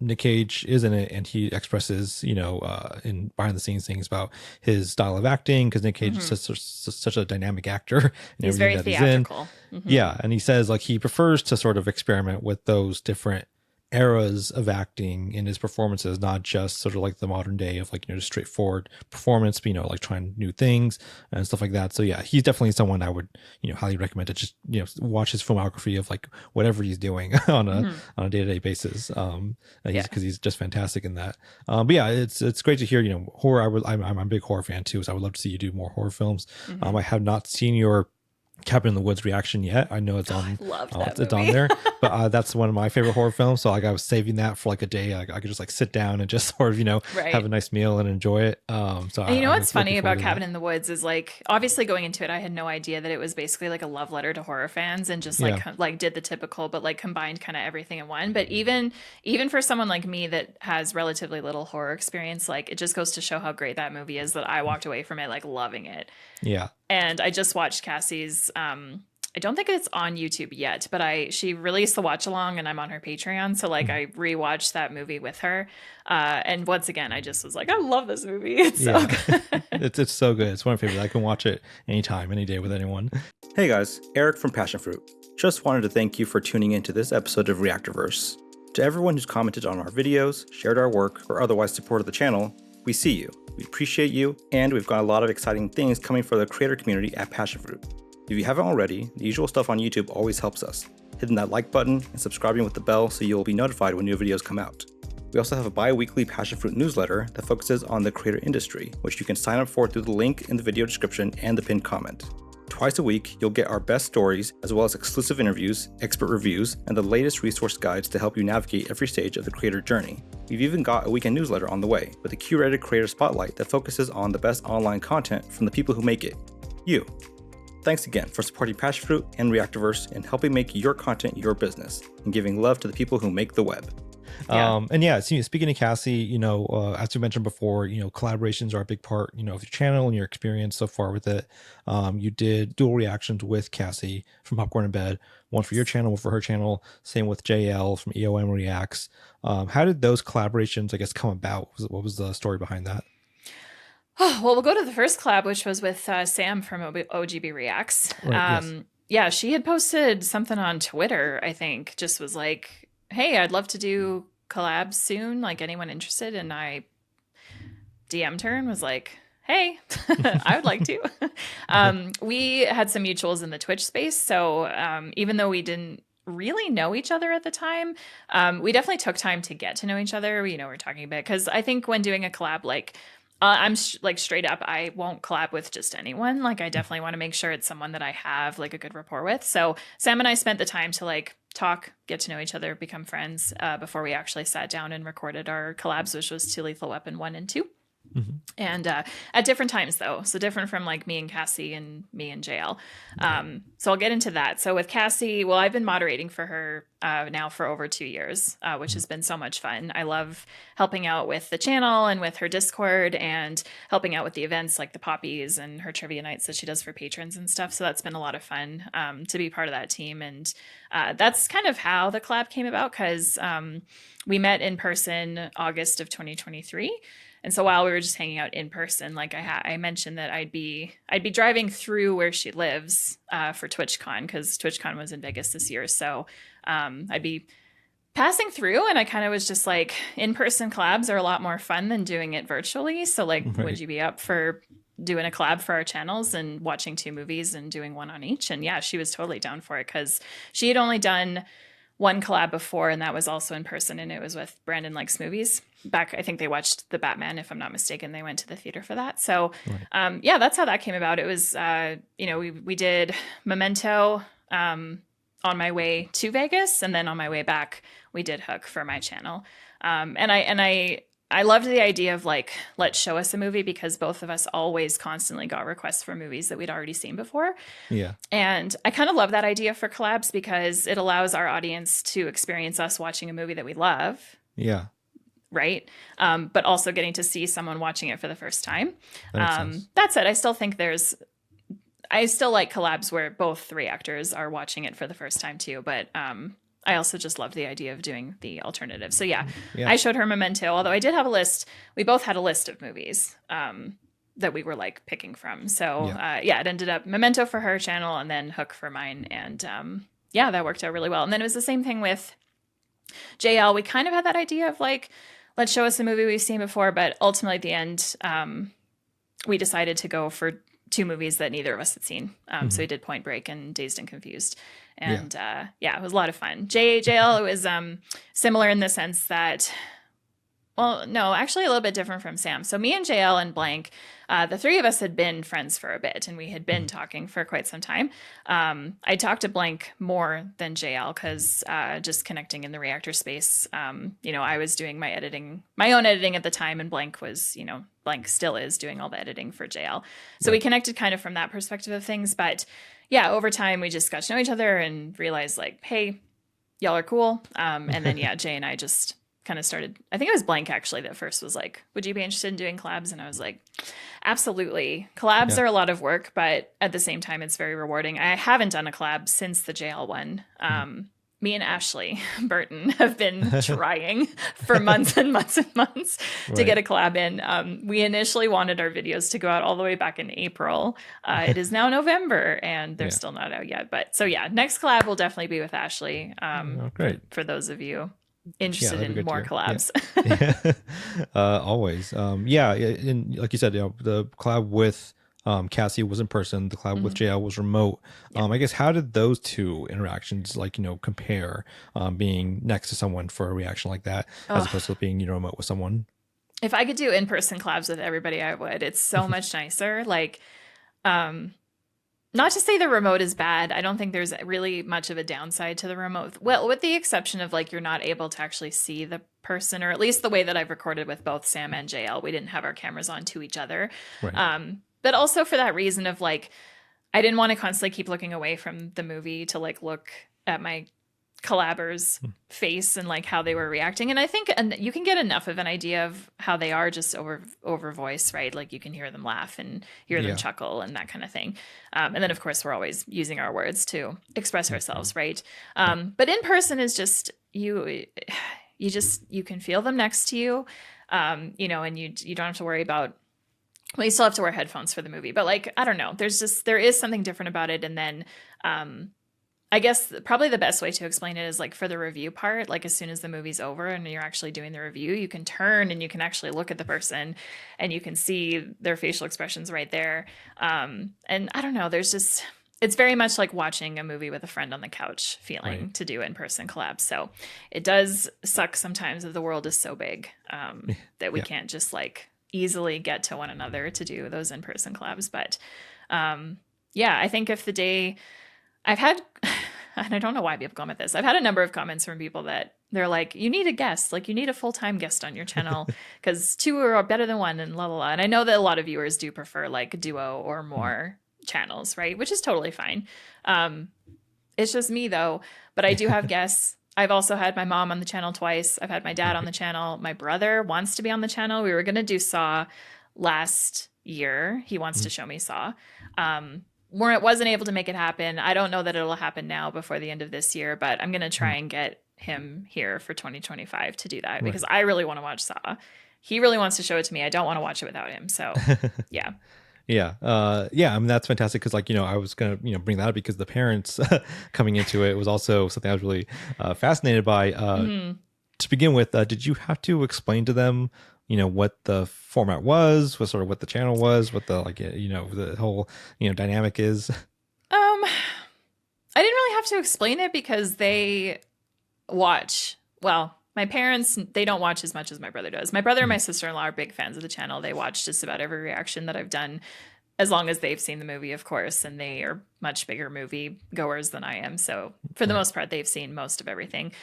Nick Cage is in it, and he expresses, in behind the scenes things about his style of acting, because Nick Cage is such a dynamic actor. He's very theatrical. Yeah, and he says like he prefers to sort of experiment with those different eras of acting in his performances, not just sort of like the modern day of like, just straightforward performance, but, like trying new things and stuff like that. So yeah, he's definitely someone I would, highly recommend to just, watch his filmography of like whatever he's doing on a day-to-day basis. Because he's just fantastic in that. But yeah, it's great to hear, horror. I'm a big horror fan too, so I would love to see you do more horror films. I have not seen your Cabin in the Woods reaction yet. I know it's on. I love that it's on there, but that's one of my favorite horror films. So like I was saving that for like a day. I could just like sit down and just sort of have a nice meal and enjoy it. And what's funny about Cabin in the Woods is like obviously going into it, I had no idea that it was basically like a love letter to horror fans and just like did the typical, but like combined kind of everything in one. But even for someone like me that has relatively little horror experience, like it just goes to show how great that movie is that I walked away from it like loving it. Yeah. And I just watched Cassie's, I don't think it's on YouTube yet, but she released the watch along and I'm on her Patreon. So like I rewatched that movie with her. And once again, I just was like, I love this movie. It's so good. It's so good. It's one of my favorites. I can watch it anytime, any day with anyone. Hey guys, Eric from Passionfruit. Just wanted to thank you for tuning into this episode of Reactorverse. To everyone who's commented on our videos, shared our work, or otherwise supported the channel, we see you. We appreciate you, and we've got a lot of exciting things coming for the creator community at Passionfruit. If you haven't already, the usual stuff on YouTube always helps us. Hitting that like button and subscribing with the bell so you'll be notified when new videos come out. We also have a bi-weekly Passionfruit newsletter that focuses on the creator industry, which you can sign up for through the link in the video description and the pinned comment. Twice a week, you'll get our best stories, as well as exclusive interviews, expert reviews, and the latest resource guides to help you navigate every stage of the creator journey. We've even got a weekend newsletter on the way, with a curated creator spotlight that focuses on the best online content from the people who make it, you. Thanks again for supporting Passionfruit and Reactorverse and helping make your content your business, and giving love to the people who make the web. Yeah. Speaking of Cassie, as you mentioned before, collaborations are a big part, of your channel and your experience so far with it. You did dual reactions with Cassie from Popcorn in Bed, one for your channel, one for her channel. Same with JL from EOM Reacts. How did those collaborations, I guess, come about? What was the story behind that? Oh, well, we'll go to the first collab, which was with Sam from OGB Reacts. Right, yes. Yeah, she had posted something on Twitter, I think, just was like, hey, I'd love to do collabs soon, like anyone interested? And I DM'd her and was like, hey, I would like to. We had some mutuals in the Twitch space. So even though we didn't really know each other at the time, we definitely took time to get to know each other. We're talking about, because I think when doing a collab, like I'm straight up, I won't collab with just anyone. Like I definitely want to make sure it's someone that I have like a good rapport with. So Sam and I spent the time to like talk, get to know each other, become friends before we actually sat down and recorded our collabs, which was To Lethal Weapon 1 and 2. Mm-hmm. And at different times though, so different from like me and Cassie and me and JL. So I'll get into that. So with Cassie, well, I've been moderating for her now for over 2 years, which has been so much fun. I love helping out with the channel and with her Discord and helping out with the events like the Poppies and her trivia nights that she does for patrons and stuff. So that's been a lot of fun to be part of that team. And that's kind of how the collab came about, because we met in person August of 2023. And so while we were just hanging out in person, like I mentioned that I'd be driving through where she lives for TwitchCon, because TwitchCon was in Vegas this year. So I'd be passing through, and I kind of was just like, in-person collabs are a lot more fun than doing it virtually. So like, right. Would you be up for doing a collab for our channels and watching 2 movies and doing one on each? And yeah, she was totally down for it, because she had only done one collab before, and that was also in person, and it was with Brandon Likes Movies. Back, I think they watched The Batman, if I'm not mistaken. They went to the theater for that. So, right. Yeah, that's how that came about. It was, we did Memento on my way to Vegas, and then on my way back, we did Hook for my channel. And I loved the idea of like, let's show us a movie, because both of us always constantly got requests for movies that we'd already seen before. Yeah. And I kind of love that idea for collabs, because it allows our audience to experience us watching a movie that we love. Yeah. Right. But also getting to see someone watching it for the first time. That said, I still think I still like collabs where both 3 actors are watching it for the first time too. But I also just love the idea of doing the alternative. So yeah, I showed her Memento, although I did have a list. We both had a list of movies that we were like picking from. So it ended up Memento for her channel and then Hook for mine. And that worked out really well. And then it was the same thing with JL, we kind of had that idea of like, let's show us a movie we've seen before, but ultimately at the end, we decided to go for 2 movies that neither of us had seen. So we did Point Break and Dazed and Confused. And it was a lot of fun. JL was similar in the sense that, well, no, actually a little bit different from Sam. So me and JL and Blank, the 3 of us had been friends for a bit, and we had been talking for quite some time. I talked to Blank more than JL because just connecting in the reactor space, I was doing my own editing at the time, and Blank was, Blank still is doing all the editing for JL. So we connected kind of from that perspective of things. But yeah, over time, we just got to know each other and realized like, hey, y'all are cool. And then, Jay and I just kind of started, I think it was Blank actually that first was like, would you be interested in doing collabs? And I was like, absolutely. Collabs are a lot of work, but at the same time, it's very rewarding. I haven't done a collab since the JL one. Me and Ashley Burton have been trying for months and months and months to get a collab in. We initially wanted our videos to go out all the way back in April. It is now November and they're still not out yet. But so next collab will definitely be with Ashley. Great. For those of you interested in more collabs. Always. And like you said, the collab with Cassie was in person. The collab with JL was remote. I guess how did those 2 interactions compare, being next to someone for a reaction like that as opposed to being remote with someone? If I could do in-person collabs with everybody, I would. It's so much nicer. Like, not to say the remote is bad. I don't think there's really much of a downside to the remote. Well, with the exception of like you're not able to actually see the person, or at least the way that I've recorded with both Sam and JL, we didn't have our cameras on to each other. Right. But also for that reason of like, I didn't want to constantly keep looking away from the movie to like look at my collabor's face and like how they were reacting. And I think you can get enough of an idea of how they are just over voice, right? Like you can hear them laugh and hear them chuckle and that kind of thing. And then of course we're always using our words to express ourselves, right? But in person is just you can feel them next to you, and you don't have to worry about. Well, you still have to wear headphones for the movie, but like, I don't know, there is something different about it. And then, I guess probably the best way to explain it is like for the review part, like as soon as the movie's over and you're actually doing the review, you can turn and you can actually look at the person and you can see their facial expressions right there. And I don't know, it's very much like watching a movie with a friend on the couch feeling to do in-person collabs. So it does suck sometimes that the world is so big, that we can't just like easily get to one another to do those in-person collabs. But I think if the day I've had, and I don't know why people comment this, I've had a number of comments from people that they're like, you need a guest, like you need a full-time guest on your channel because 2 are better than 1 and la la la. And I know that a lot of viewers do prefer like a duo or more channels, right? Which is totally fine. It's just me though, but I do have guests. I've also had my mom on the channel twice. I've had my dad on the channel. My brother wants to be on the channel. We were going to do Saw last year. He wants to show me Saw. Wasn't able to make it happen. I don't know that it'll happen now before the end of this year, but I'm going to try and get him here for 2025 to do that because I really want to watch Saw. He really wants to show it to me. I don't want to watch it without him. So yeah. Yeah. I mean, that's fantastic. Cause like, I was going to, bring that up because the parents coming into it was also something I was really fascinated by. To begin with, did you have to explain to them, what the format was, what sort of what the channel was, what the, like, the whole, dynamic is? I didn't really have to explain it because they watch, well, my parents, they don't watch as much as my brother does. My brother and my sister-in-law are big fans of the channel. They watch just about every reaction that I've done, as long as they've seen the movie, of course, and they are much bigger movie goers than I am. So for the most part, they've seen most of everything.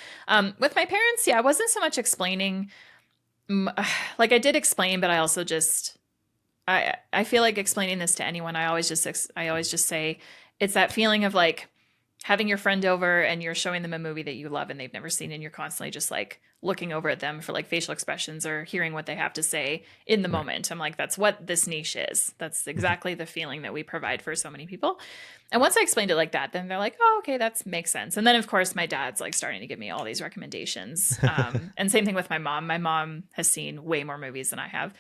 With my parents, it wasn't so much explaining. Like I did explain, but I also just, I feel like explaining this to anyone, I always just say, it's that feeling of like having your friend over and you're showing them a movie that you love and they've never seen, and you're constantly just like looking over at them for like facial expressions or hearing what they have to say in the moment. I'm like, that's what this niche is. That's exactly the feeling that we provide for so many people. And once I explained it like that, then they're like, oh, okay, that makes sense. And then of course my dad's like starting to give me all these recommendations. And same thing with my mom. My mom has seen way more movies than I have.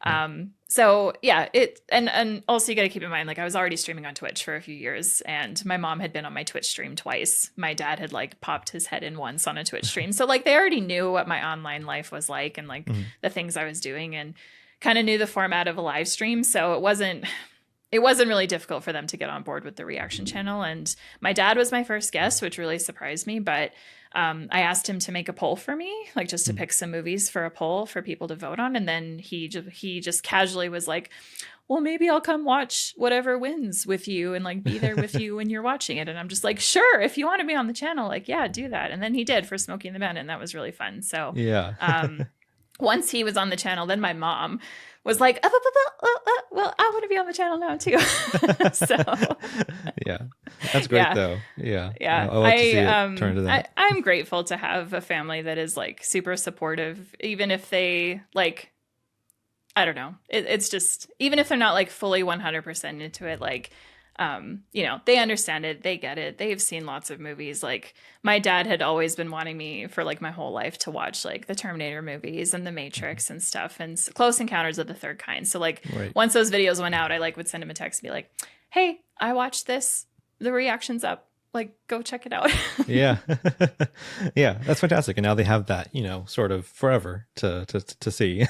So yeah, and also you got to keep in mind, like I was already streaming on Twitch for a few years, and my mom had been on my Twitch stream twice. My dad had like popped his head in once on a Twitch stream. So like they already knew what my online life was like and like the things I was doing, and kind of knew the format of a live stream. So it wasn't really difficult for them to get on board with the reaction channel. And my dad was my first guest, which really surprised me. But I asked him to make a poll for me, like just to pick some movies for a poll for people to vote on. And then he just casually was like, well, maybe I'll come watch whatever wins with you and like be there with you when you're watching it. And I'm just like, sure, if you want to be on the channel, like, yeah, do that. And then he did for Smokey and the Bandit, and that was really fun. So once he was on the channel, then my mom was like, well, I want to be on the channel now too. So yeah, that's great though. Yeah. I'll like to see it turn to that. I'm grateful to have a family that is like super supportive, even if they like, I don't know. It's just, even if they're not like fully 100% into it, like, you know, they understand it. They get it. They've seen lots of movies. Like my dad had always been wanting me for like my whole life to watch like the Terminator movies and the Matrix and stuff and Close Encounters of the Third Kind. So like once those videos went out, I like would send him a text and be like, hey, I watched this. The reaction's up. Like, go check it out. Yeah. Yeah, that's fantastic. And now they have that, you know, sort of forever to see.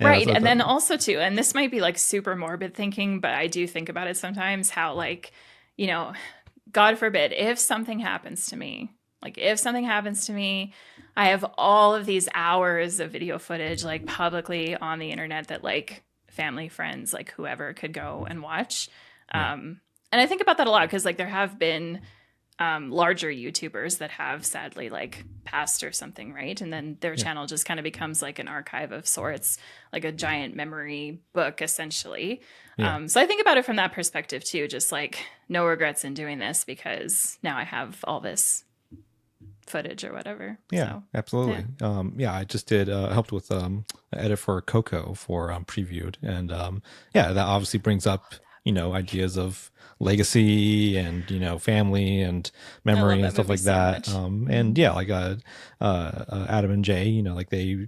Right. And then also too, and this might be like super morbid thinking, but I do think about it sometimes, how like, you know, God forbid, if something happens to me, I have all of these hours of video footage like publicly on the internet that like family, friends, like whoever could go and watch. And I think about that a lot because like there have been larger YouTubers that have sadly like passed or something, right? And then their channel just kind of becomes like an archive of sorts, like a giant memory book essentially. So I think about it from that perspective too, just like no regrets in doing this because now I have all this footage or whatever. Yeah, so, absolutely. I just did helped with edit for Coco for Previewed, and that obviously brings up, you know, ideas of legacy and, you know, family and memory and stuff like that. And yeah, like Adam and Jay, you know, like they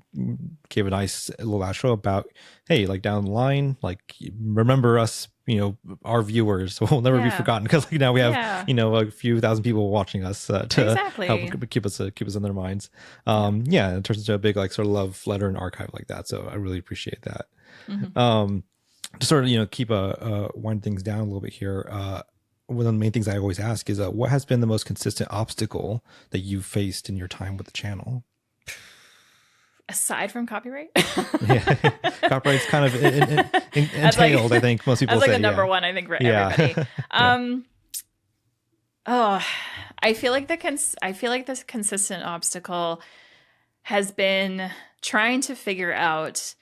gave a nice little outro about, hey, like down the line, like remember us, you know, our viewers will never be forgotten, because like now we have you know, a few thousand people watching us to help keep us in their minds. It turns into a big like sort of love letter and archive like that. So I really appreciate that. To sort of, you know, keep wind things down a little bit here. One of the main things I always ask is what has been the most consistent obstacle that you've faced in your time with the channel? Aside from copyright? Copyright's kind of entailed, like, I think most people say. That's like the number one, I think, for everybody. I feel like this consistent obstacle has been trying to figure out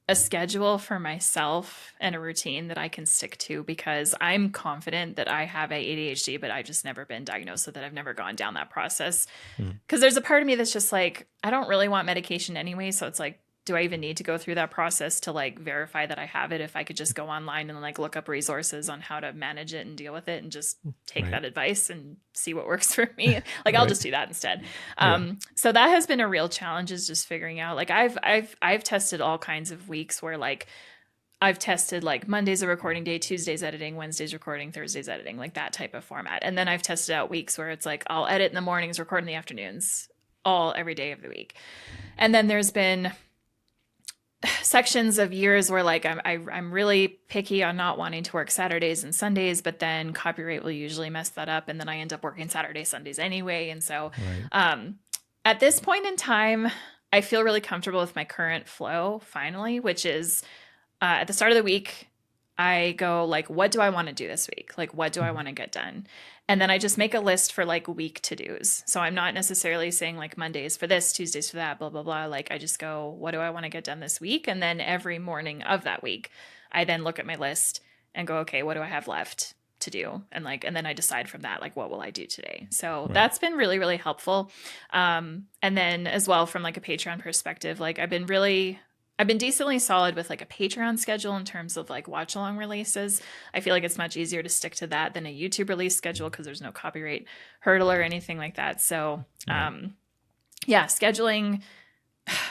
a schedule for myself and a routine that I can stick to, because I'm confident that I have ADHD, but I've just never been diagnosed with it. I've never gone down that process because there's a part of me that's just like, I don't really want medication anyway. So it's like, do I even need to go through that process to like verify that I have it? If I could just go online and like look up resources on how to manage it and deal with it and just take that advice and see what works for me. Like I'll just do that instead. So that has been a real challenge, is just figuring out, like I've tested all kinds of weeks where like I've tested like Monday's a recording day, Tuesday's editing, Wednesday's recording, Thursday's editing, like that type of format. And then I've tested out weeks where it's like I'll edit in the mornings, record in the afternoons, every day of the week. And then there's been sections of years where like I'm really picky on not wanting to work Saturdays and Sundays, but then copyright will usually mess that up, and then I end up working Saturdays, Sundays anyway. And so at this point in time, I feel really comfortable with my current flow finally, which is at the start of the week, I go like, what do I want to do this week? Like, what do I want to get done? And then I just make a list for like week to-dos. So I'm not necessarily saying like Mondays for this, Tuesdays for that, blah, blah, blah. Like I just go, what do I want to get done this week? And then every morning of that week, I then look at my list and go, okay, what do I have left to do? And then I decide from that, like, what will I do today? So that's been really, really helpful. And then as well, from like a Patreon perspective, like I've been decently solid with like a Patreon schedule in terms of like watch along releases. I feel like it's much easier to stick to that than a YouTube release schedule because there's no copyright hurdle or anything like that. So scheduling,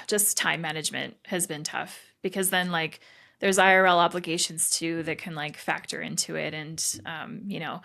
just time management has been tough, because then like there's IRL obligations too that can like factor into it. And, you know,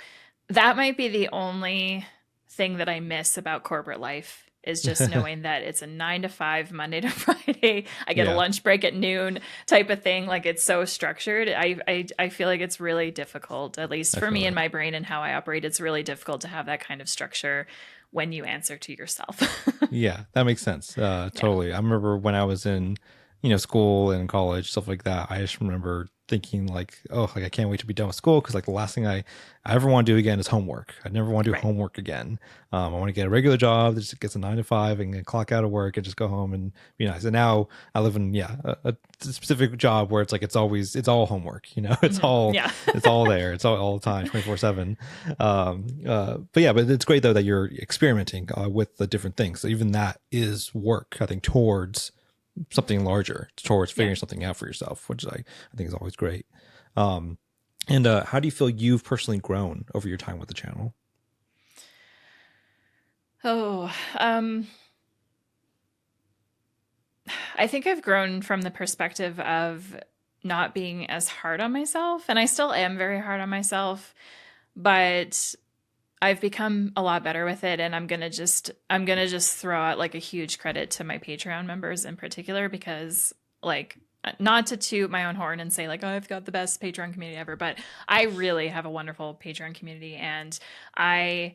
that might be the only thing that I miss about corporate life is just knowing that it's a 9 to 5, Monday to Friday. I get a lunch break at noon type of thing. Like it's so structured. I feel like it's really difficult, at least for me and my brain and how I operate. It's really difficult to have that kind of structure when you answer to yourself. Yeah, that makes sense. Totally. I remember when I was in, you know, school and college, stuff like that. I just remember thinking like, oh, like I can't wait to be done with school because like the last thing I ever want to do again is homework. I never want to do homework again. I want to get a regular job that just gets a 9 to 5 and clock out of work and just go home and be nice. And now I live in a specific job where it's like it's all homework. You know, it's all it's all there. It's all the time, 24/7. But it's great though that you're experimenting with the different things. So even that is work, I think, towards something larger, towards figuring something out for yourself, which I think is always great. And how do you feel you've personally grown over your time with the channel? I think I've grown from the perspective of not being as hard on myself, and I still am very hard on myself, but I've become a lot better with it. And I'm going to just throw out like a huge credit to my Patreon members in particular, because like, not to toot my own horn and say like, oh, I've got the best Patreon community ever, but I really have a wonderful Patreon community. And I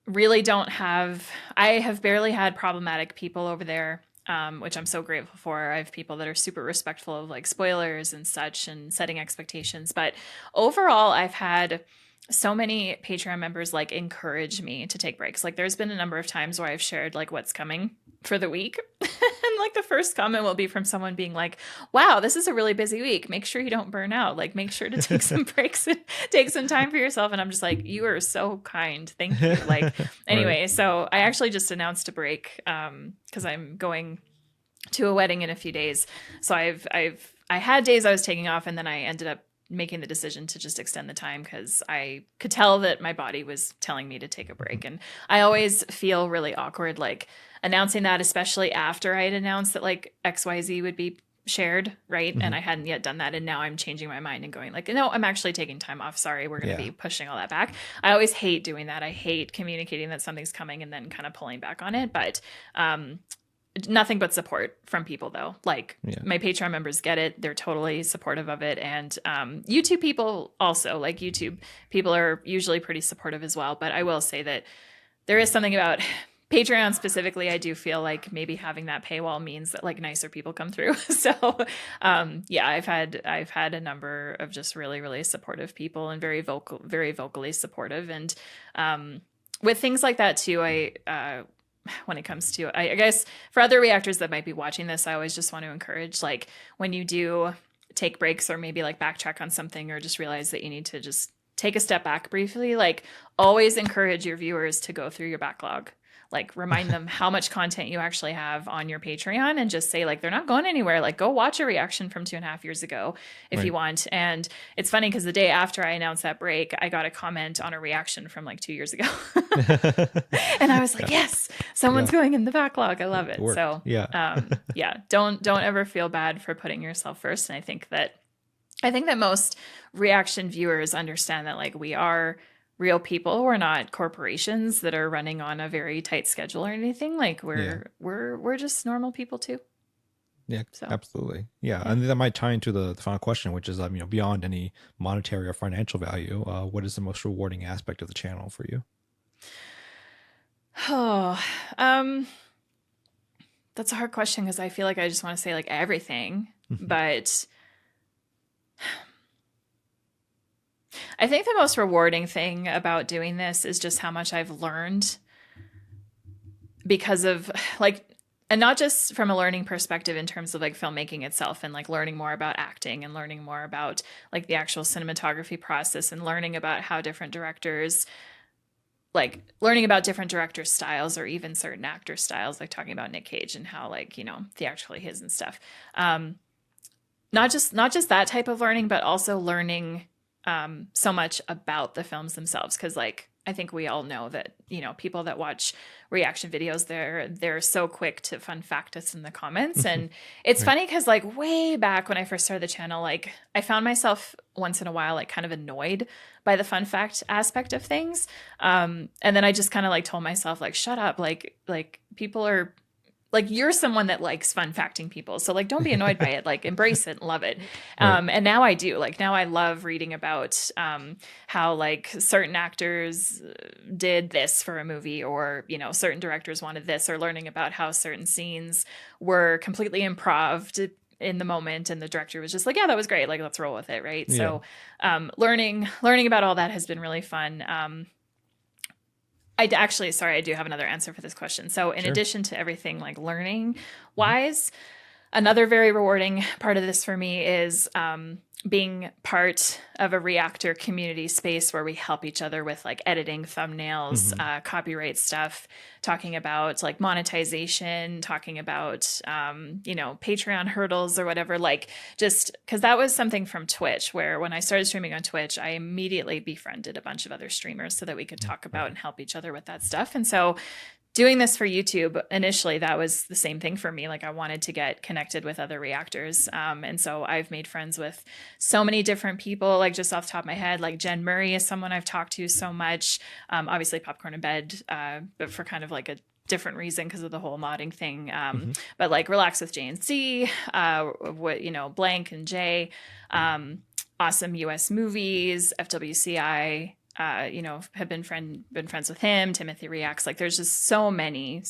really I have barely had problematic people over there, which I'm so grateful for. I have people that are super respectful of like spoilers and such and setting expectations. But overall, I've had so many Patreon members like encourage me to take breaks. Like there's been a number of times where I've shared like what's coming for the week. And like the first comment will be from someone being like, wow, this is a really busy week. Make sure you don't burn out. Like make sure to take some breaks and take some time for yourself. And I'm just like, you are so kind. Thank you. Like, anyway, so I actually just announced a break because I'm going to a wedding in a few days. So I had days I was taking off, and then I ended up making the decision to just extend the time because I could tell that my body was telling me to take a break. And I always feel really awkward, like announcing that, especially after I had announced that like XYZ would be shared. Right. Mm-hmm. And I hadn't yet done that. And now I'm changing my mind and going like, no, I'm actually taking time off. Sorry. We're going to be pushing all that back. I always hate doing that. I hate communicating that something's coming and then kind of pulling back on it. But, nothing but support from people though. Like my Patreon members get it. They're totally supportive of it. And YouTube people also, like YouTube people are usually pretty supportive as well. But I will say that there is something about Patreon specifically. I do feel like maybe having that paywall means that like nicer people come through. So I've had a number of just really, really supportive people and very vocally supportive. And with things like that too, when it comes to, I guess for other reactors that might be watching this, I always just want to encourage, like when you do take breaks or maybe like backtrack on something or just realize that you need to just take a step back briefly, like always encourage your viewers to go through your backlog. Like remind them how much content you actually have on your Patreon and just say like, they're not going anywhere. Like go watch a reaction from 2.5 years ago if you want. And it's funny because the day after I announced that break, I got a comment on a reaction from like 2 years ago. And I was like, yes, someone's going in the backlog. I love it. So don't ever feel bad for putting yourself first. And I think that most reaction viewers understand that like we are real people. We're not corporations that are running on a very tight schedule or anything. Like we're just normal people too. Yeah, so, absolutely. Yeah. And that might tie into the final question, which is, beyond any monetary or financial value, what is the most rewarding aspect of the channel for you? That's a hard question because I feel like I just want to say like everything, but I think the most rewarding thing about doing this is just how much I've learned because of like, and not just from a learning perspective in terms of like filmmaking itself and like learning more about acting and learning more about like the actual cinematography process and learning about how different directors, like learning about different director styles or even certain actor styles, like talking about Nick Cage and how like, theatrically his and stuff. Not just that type of learning, but also learning so much about the films themselves. Cause like, I think we all know that, you know, people that watch reaction videos, they're so quick to fun fact us in the comments. And it's funny because like way back when I first started the channel, like I found myself once in a while like kind of annoyed by the fun fact aspect of things. And then I just kind of like told myself like, shut up, like people are like, you're someone that likes fun facting people. So like, don't be annoyed by it, like embrace it and love it. And now I do, like, now I love reading about how like certain actors did this for a movie, or, you know, certain directors wanted this, or learning about how certain scenes were completely improv'd in the moment. And the director was just like, yeah, that was great. Like, let's roll with it. Right. Yeah. So learning about all that has been really fun. I do have another answer for this question. So in addition to everything like learning wise, another very rewarding part of this for me is being part of a reactor community space where we help each other with like editing thumbnails, copyright stuff, talking about like monetization, talking about, you know, Patreon hurdles or whatever, like just because that was something from Twitch where when I started streaming on Twitch, I immediately befriended a bunch of other streamers so that we could talk about and help each other with that stuff. And so doing this for YouTube, initially, that was the same thing for me. Like I wanted to get connected with other reactors. And so I've made friends with so many different people, like just off the top of my head, like Jen Murray is someone I've talked to so much. Obviously Popcorn in Bed, but for kind of like a different reason because of the whole modding thing. But like Relax with JNC, what, you know, Blank and Jay, Awesome US Movies, FWCI, you know, have been friends with him. Timothy Reacts. Like there's just so many.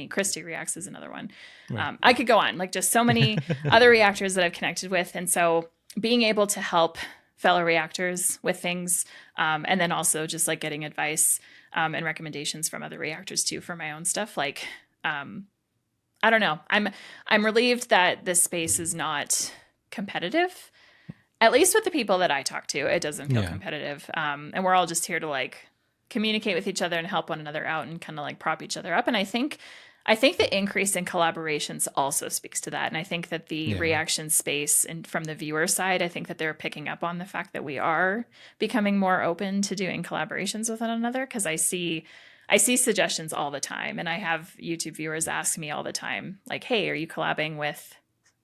Christy Reacts is another one. Right. I could go on, like just so many other reactors that I've connected with. And so being able to help fellow reactors with things, and then also just like getting advice and recommendations from other reactors too for my own stuff. Like, I don't know. I'm relieved that this space is not competitive. At least with the people that I talk to, it doesn't feel competitive. And we're all just here to like communicate with each other and help one another out and kind of like prop each other up. And I think the increase in collaborations also speaks to that. And I think that the reaction space and from the viewer side, I think that they're picking up on the fact that we are becoming more open to doing collaborations with one another. Cause I see suggestions all the time. And I have YouTube viewers ask me all the time, like, hey, are you collabing with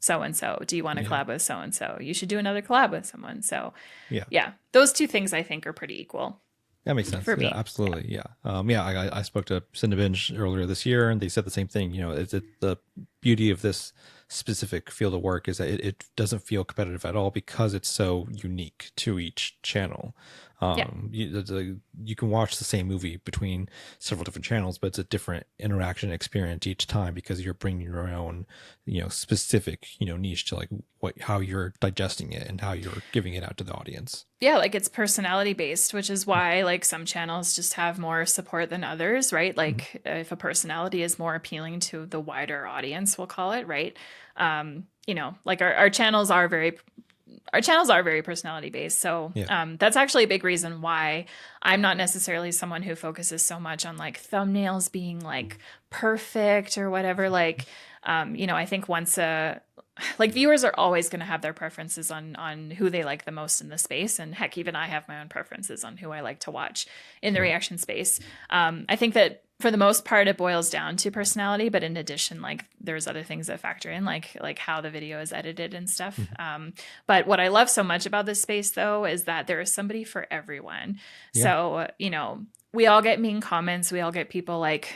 so-and-so? Do you want to collab with so-and-so? You should do another collab with someone. So yeah, those two things I think are pretty equal. That makes sense. For me. Absolutely. Yeah. I spoke to Cinebinge earlier this year and they said the same thing. You know, the beauty of this specific field of work is that it doesn't feel competitive at all because it's so unique to each channel. You can watch the same movie between several different channels, but it's a different interaction experience each time because you're bringing your own, you know, specific, you know, niche to like how you're digesting it and how you're giving it out to the audience. Yeah, like it's personality based, which is why like some channels just have more support than others, right? Like if a personality is more appealing to the wider audience, we'll call it, right? You know, like our channels are very personality based. So that's actually a big reason why I'm not necessarily someone who focuses so much on like thumbnails being like perfect or whatever. Like, you know, I think like viewers are always going to have their preferences on who they like the most in the space. And heck, even I have my own preferences on who I like to watch in the reaction space. I think that for the most part, it boils down to personality, but in addition, like there's other things that factor in, like how the video is edited and stuff. But what I love so much about this space, though, is that there is somebody for everyone. Yeah. So, you know, we all get mean comments. We all get people like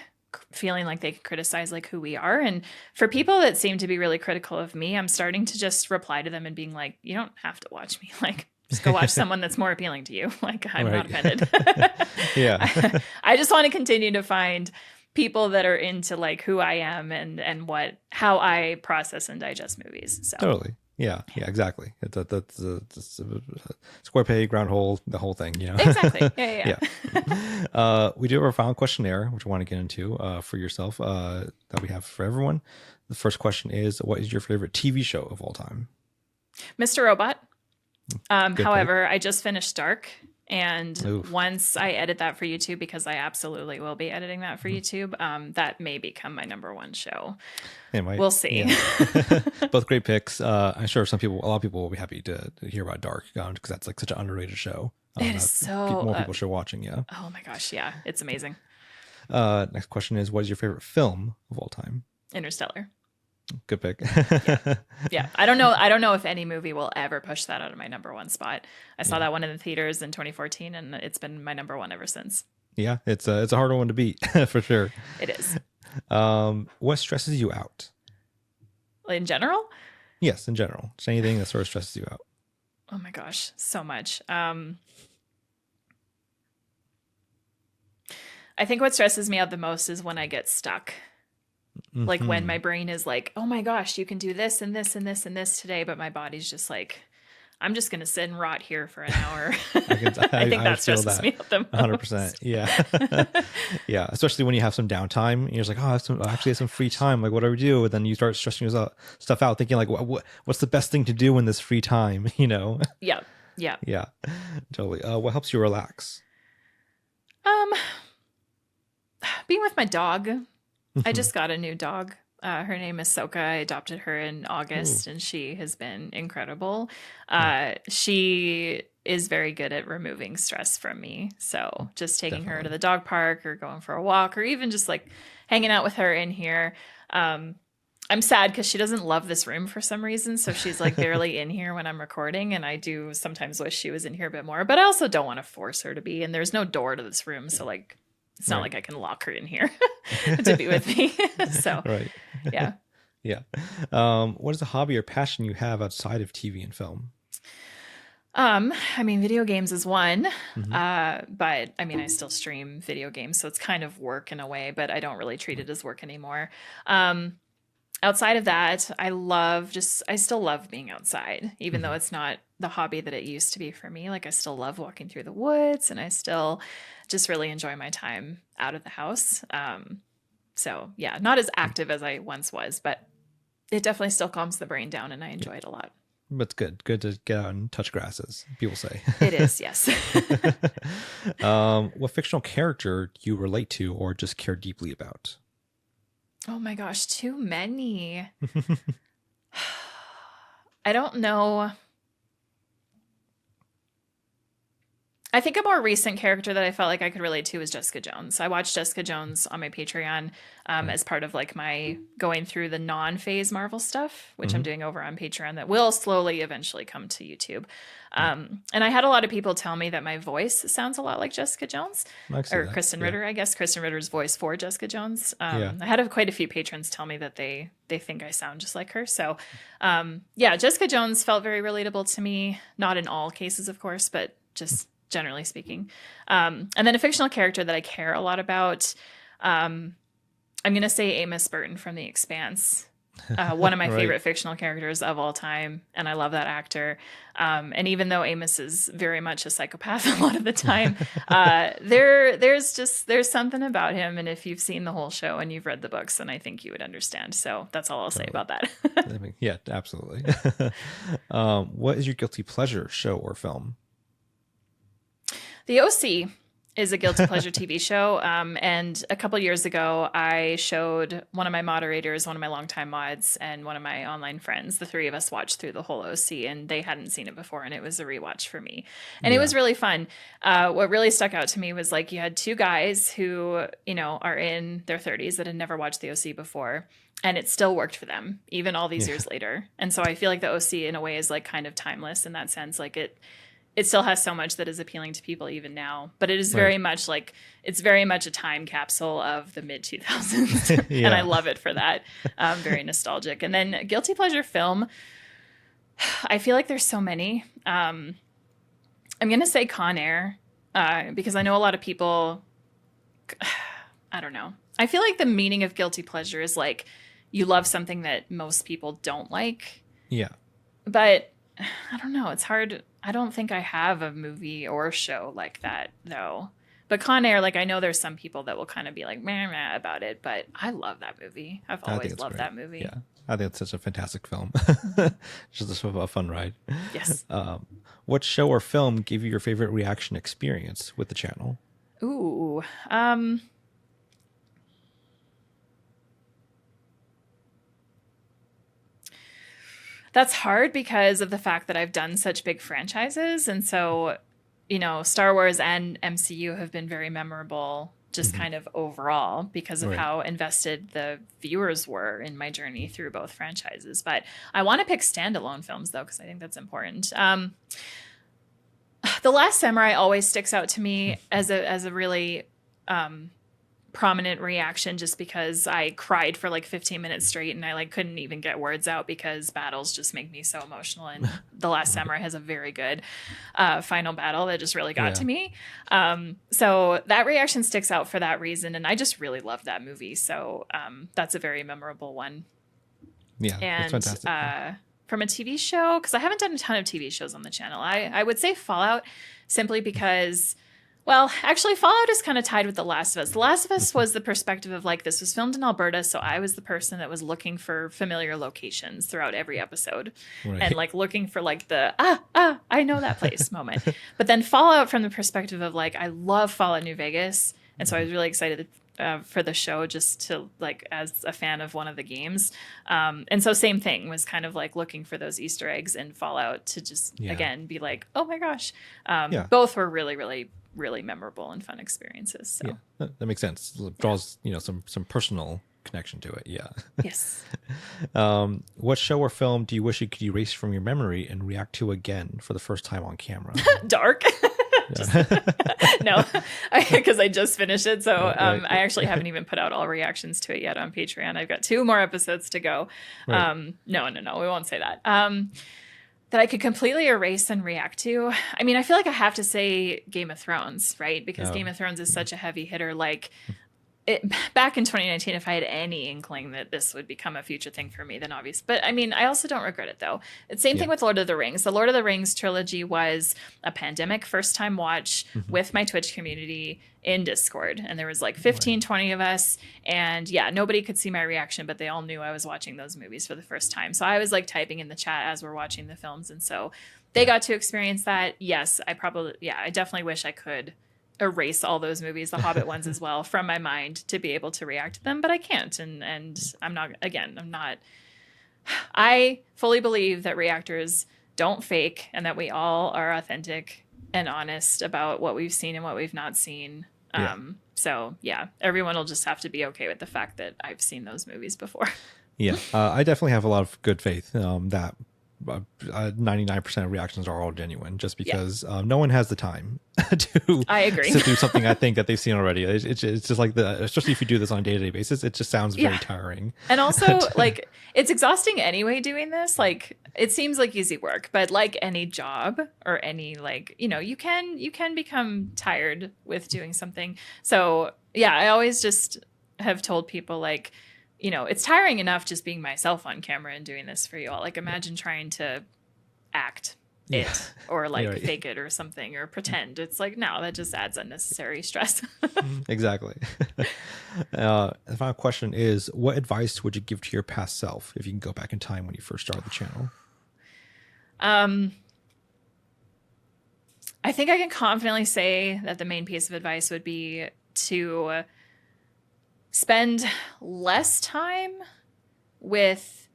feeling like they can criticize like who we are. And for people that seem to be really critical of me, I'm starting to just reply to them and being like, you don't have to watch me. Like, just go watch someone that's more appealing to you. Like, I'm not offended. Yeah. I just want to continue to find people that are into like who I am and how I process and digest movies. So totally. Yeah, exactly. That's a square peg, round hole, the whole thing, you know? Exactly. Yeah. We do have our final questionnaire, which I want to get into for yourself that we have for everyone. The first question is, what is your favorite TV show of all time? Mr. Robot. However, I just finished Dark. And once I edit that for YouTube, because I absolutely will be editing that for YouTube, that may become my number one show. We'll see. Yeah. Both great picks. I'm sure a lot of people will be happy to hear about Dark because that's like such an underrated show. It is so more people should watching. Yeah. Oh my gosh, yeah, it's amazing. Next question is, what is your favorite film of all time? Interstellar. Good pick. Yeah. I don't know if any movie will ever push that out of my number one spot. I saw that one in the theaters in 2014, and it's been my number one ever since. Yeah, it's a harder one to beat for sure. It is. What stresses you out? In general? Yes, in general. Just anything that sort of stresses you out. Oh my gosh, so much. I think what stresses me out the most is when I get stuck. Mm-hmm. Like when my brain is like, oh my gosh, you can do this and this and this and this today, but my body's just like, I'm just going to sit and rot here for an hour. I think that stresses me out the most. 100%. Yeah. Yeah. Especially when you have some downtime and you're just like, oh, I actually have some free time. Like, what do we do? And then you start stressing stuff out, thinking like, what's the best thing to do in this free time? You know? Yeah. Yeah. Yeah. Totally. What helps you relax? Being with my dog. I just got a new dog. Her name is Soka. I adopted her in August, and she has been incredible. She is very good at removing stress from me. So just taking her to the dog park or going for a walk or even just like hanging out with her in here. I'm sad because she doesn't love this room for some reason. So she's like barely in here when I'm recording. And I do sometimes wish she was in here a bit more, but I also don't want to force her to be. And there's no door to this room. So like, it's not like I can lock her in here to be with me. So, yeah. Yeah. What is a hobby or passion you have outside of TV and film? I mean, video games is one, but I mean, I still stream video games, so it's kind of work in a way, but I don't really treat it as work anymore. Outside of that, I still love being outside, even though it's not the hobby that it used to be for me. Like I still love walking through the woods and I still just really enjoy my time out of the house. So yeah, not as active as I once was, but it definitely still calms the brain down and I enjoy it a lot. But it's good. Good to get out and touch grasses, people say. It is, yes. What fictional character do you relate to or just care deeply about? Oh my gosh, too many. I don't know. I think a more recent character that I felt like I could relate to was Jessica Jones. I watched Jessica Jones on my Patreon as part of like my going through the non-phase Marvel stuff, which I'm doing over on Patreon that will slowly eventually come to YouTube. And I had a lot of people tell me that my voice sounds a lot like Jessica Jones or Kristen Ritter, I guess. Kristen Ritter's voice for Jessica Jones. I had quite a few patrons tell me that they think I sound just like her. So yeah, Jessica Jones felt very relatable to me. Not in all cases, of course, but just generally speaking. And then a fictional character that I care a lot about. I'm going to say Amos Burton from The Expanse. One of my favorite fictional characters of all time. And I love that actor. And even though Amos is very much a psychopath a lot of the time, there's something about him. And if you've seen the whole show and you've read the books, then I think you would understand. So that's all I'll say about that. Yeah, absolutely. What is your guilty pleasure show or film? The OC is a guilty pleasure TV show. And a couple years ago, I showed one of my moderators, one of my longtime mods, and one of my online friends. The three of us watched through the whole OC, and they hadn't seen it before, and it was a rewatch for me. And it was really fun. What really stuck out to me was like you had two guys who, you know, are in their 30s that had never watched the OC before. And it still worked for them, even all these years later. And so I feel like the OC, in a way, is like kind of timeless in that sense. Like it still has so much that is appealing to people even now, but it is very much like, it's very much a time capsule of the mid 2000s. And I love it for that. Very nostalgic. And then guilty pleasure film, I feel like there's so many. I'm going to say Con Air, because I know a lot of people, I don't know. I feel like the meaning of guilty pleasure is like, you love something that most people don't like. Yeah. But I don't know. It's hard. I don't think I have a movie or show like that, though. But Con Air, like, I know there's some people that will kind of be like, meh, meh about it, but I love that movie. I've always loved that movie. Yeah. I think it's such a fantastic film. Just a fun ride. Yes. What show or film gave you your favorite reaction experience with the channel? Ooh. That's hard because of the fact that I've done such big franchises. And so, Star Wars and MCU have been very memorable just kind of overall because of how invested the viewers were in my journey through both franchises. But I want to pick standalone films, though, because I think that's important. The Last Samurai always sticks out to me as a really prominent reaction, just because I cried for like 15 minutes straight and I like couldn't even get words out because battles just make me so emotional. And The Last Samurai has a very good final battle that just really got to me. So that reaction sticks out for that reason. And I just really love that movie. So that's a very memorable one. Yeah, and that's fantastic. From a TV show, because I haven't done a ton of TV shows on the channel, I would say Fallout, simply because, well, actually, Fallout is kind of tied with The Last of Us. The Last of Us was the perspective of like, this was filmed in Alberta, so I was the person that was looking for familiar locations throughout every episode, and like looking for like the I know that place moment. But then Fallout from the perspective of like, I love Fallout New Vegas, and so I was really excited for the show, just to like as a fan of one of the games, and so same thing, was kind of like looking for those Easter eggs in Fallout to just again be like, oh my gosh. Both were really, really, really memorable and fun experiences. So that makes sense. It draws some personal connection to it. Yes. What show or film do you wish you could erase from your memory and react to again for the first time on camera? Dark. No, because I just finished it. So I actually haven't even put out all reactions to it yet on Patreon. I've got 2 more episodes to go. No, we won't say that. That I could completely erase and react to. I mean, I feel like I have to say Game of Thrones, right? Because Game of Thrones is such a heavy hitter. Like, back in 2019, if I had any inkling that this would become a future thing for me, then obvious. But I mean, I also don't regret it, though. It's same thing with Lord of the Rings. The Lord of the Rings trilogy was a pandemic first time watch with my Twitch community in Discord. And there was like 15, 20 of us. And nobody could see my reaction, but they all knew I was watching those movies for the first time. So I was like typing in the chat as we're watching the films. And so they got to experience that. Yes, I definitely wish I could erase all those movies, the Hobbit ones as well, from my mind to be able to react to them, but I can't. And I'm not, I fully believe that reactors don't fake and that we all are authentic and honest about what we've seen and what we've not seen. So everyone will just have to be okay with the fact that I've seen those movies before. I definitely have a lot of good faith that 99% of reactions are all genuine, just because no one has the time to I agree. sit through something I think that they've seen already. It's just like especially if you do this on a day-to-day basis, it just sounds very tiring. And also like it's exhausting anyway doing this. Like it seems like easy work, but like any job or any like, you can become tired with doing something. So I always just have told people like, it's tiring enough just being myself on camera and doing this for you all. Like, imagine trying to act it or like fake it or something or pretend. It's like, no, that just adds unnecessary stress. Exactly. The final question is, what advice would you give to your past self if you can go back in time when you first started the channel? I think I can confidently say that the main piece of advice would be to spend less time with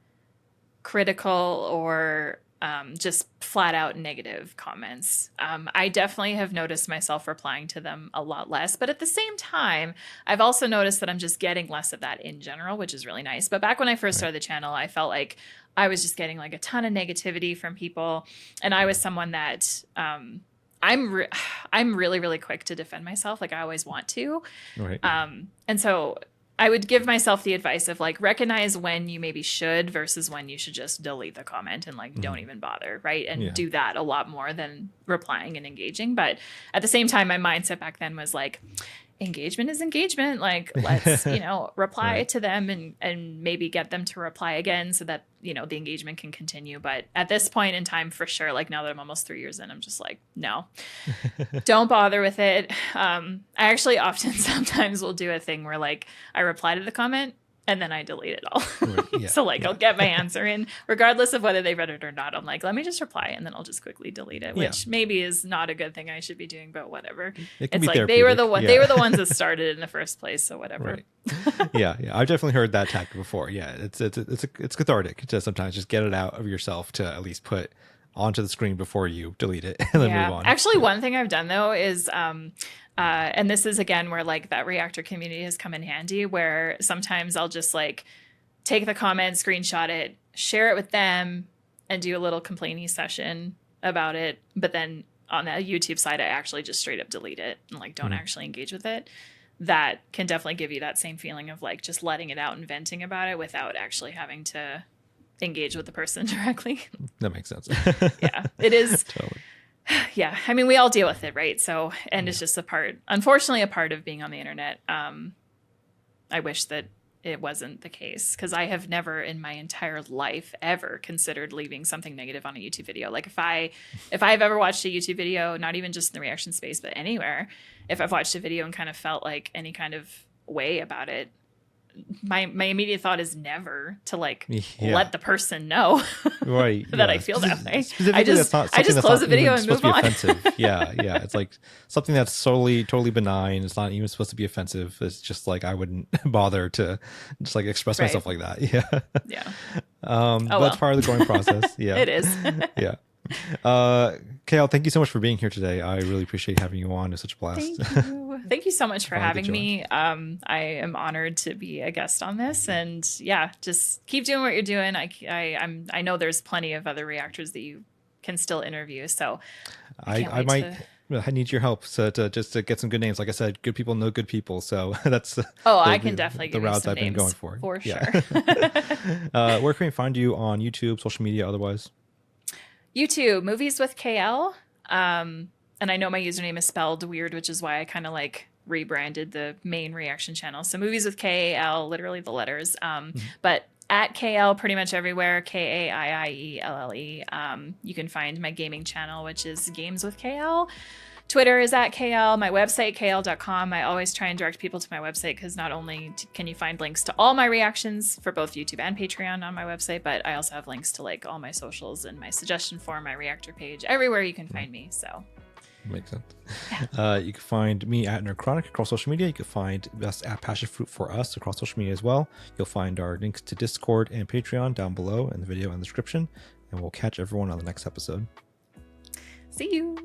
critical or just flat out negative comments. I definitely have noticed myself replying to them a lot less, but at the same time, I've also noticed that I'm just getting less of that in general, which is really nice. But back when I first started the channel, I felt like I was just getting like a ton of negativity from people. And I was someone that I'm really, really quick to defend myself. Like I always want to. Right. And so I would give myself the advice of like, recognize when you maybe should versus when you should just delete the comment and like, don't even bother. Right. And do that a lot more than replying and engaging. But at the same time, my mindset back then was like, engagement is engagement. Like, let's, reply to them and maybe get them to reply again so that, the engagement can continue. But at this point in time, for sure, like now that I'm almost 3 years in, I'm just like, no, don't bother with it. I actually often sometimes will do a thing where like I reply to the comment and then I delete it all. So like I'll get my answer in regardless of whether they read it or not. I'm like, let me just reply and then I'll just quickly delete it, which maybe is not a good thing I should be doing, but whatever. It's like they were the ones that started it in the first place, so whatever. Right. I've definitely heard that tactic before. It's cathartic to sometimes just get it out of yourself to at least put onto the screen before you delete it and then move on. Actually, one thing I've done though is, and this is again where like that Reactor community has come in handy, where sometimes I'll just like take the comment, screenshot it, share it with them, and do a little complaining session about it. But then on the YouTube side, I actually just straight up delete it and like don't actually engage with it. That can definitely give you that same feeling of like just letting it out and venting about it without actually having to engage with the person directly. That makes sense. Yeah, it is. Totally. Yeah, I mean, we all deal with it, right? So, and it's just unfortunately, a part of being on the internet. I wish that it wasn't the case, because I have never in my entire life ever considered leaving something negative on a YouTube video. Like if I've ever watched a YouTube video, not even just in the reaction space, but anywhere, if I've watched a video and kind of felt like any kind of way about it, my immediate thought is never to like let the person know right that I feel that way. I just close the video and move on. Yeah. It's like something that's totally benign. It's not even supposed to be offensive. It's just like I wouldn't bother to just like express myself like that. Yeah. But that's part of the growing process. Yeah, it is. Yeah. Kaiielle, thank you so much for being here today. I really appreciate having you on. It's such a blast. Thank you so much for having me. I am honored to be a guest on this, and yeah, just keep doing what you're doing. I know there's plenty of other reactors that you can still interview, so I need your help to get some good names. Like I said, good people know good people, so that's I can definitely give the you routes some I've been names going for yeah. sure. Where can we find you on YouTube, social media, otherwise? YouTube, Movies with Kaiielle. And I know my username is spelled weird, which is why I kind of like rebranded the main reaction channel. So Movies with Kaiielle, literally the letters. But at Kaiielle pretty much everywhere, Kaiielle. You can find my gaming channel, which is Games with Kaiielle. Twitter is at Kaiielle. My website, kaiielle.com. I always try and direct people to my website, because not only can you find links to all my reactions for both YouTube and Patreon on my website, but I also have links to like all my socials and my suggestion form, my reactor page, everywhere you can find me. So makes sense. You can find me at Nerdchronic across social media. You can find us at Passionfruit for us across social media as well. You'll find our links to Discord and Patreon down below in the video and description. And we'll catch everyone on the next episode. See you.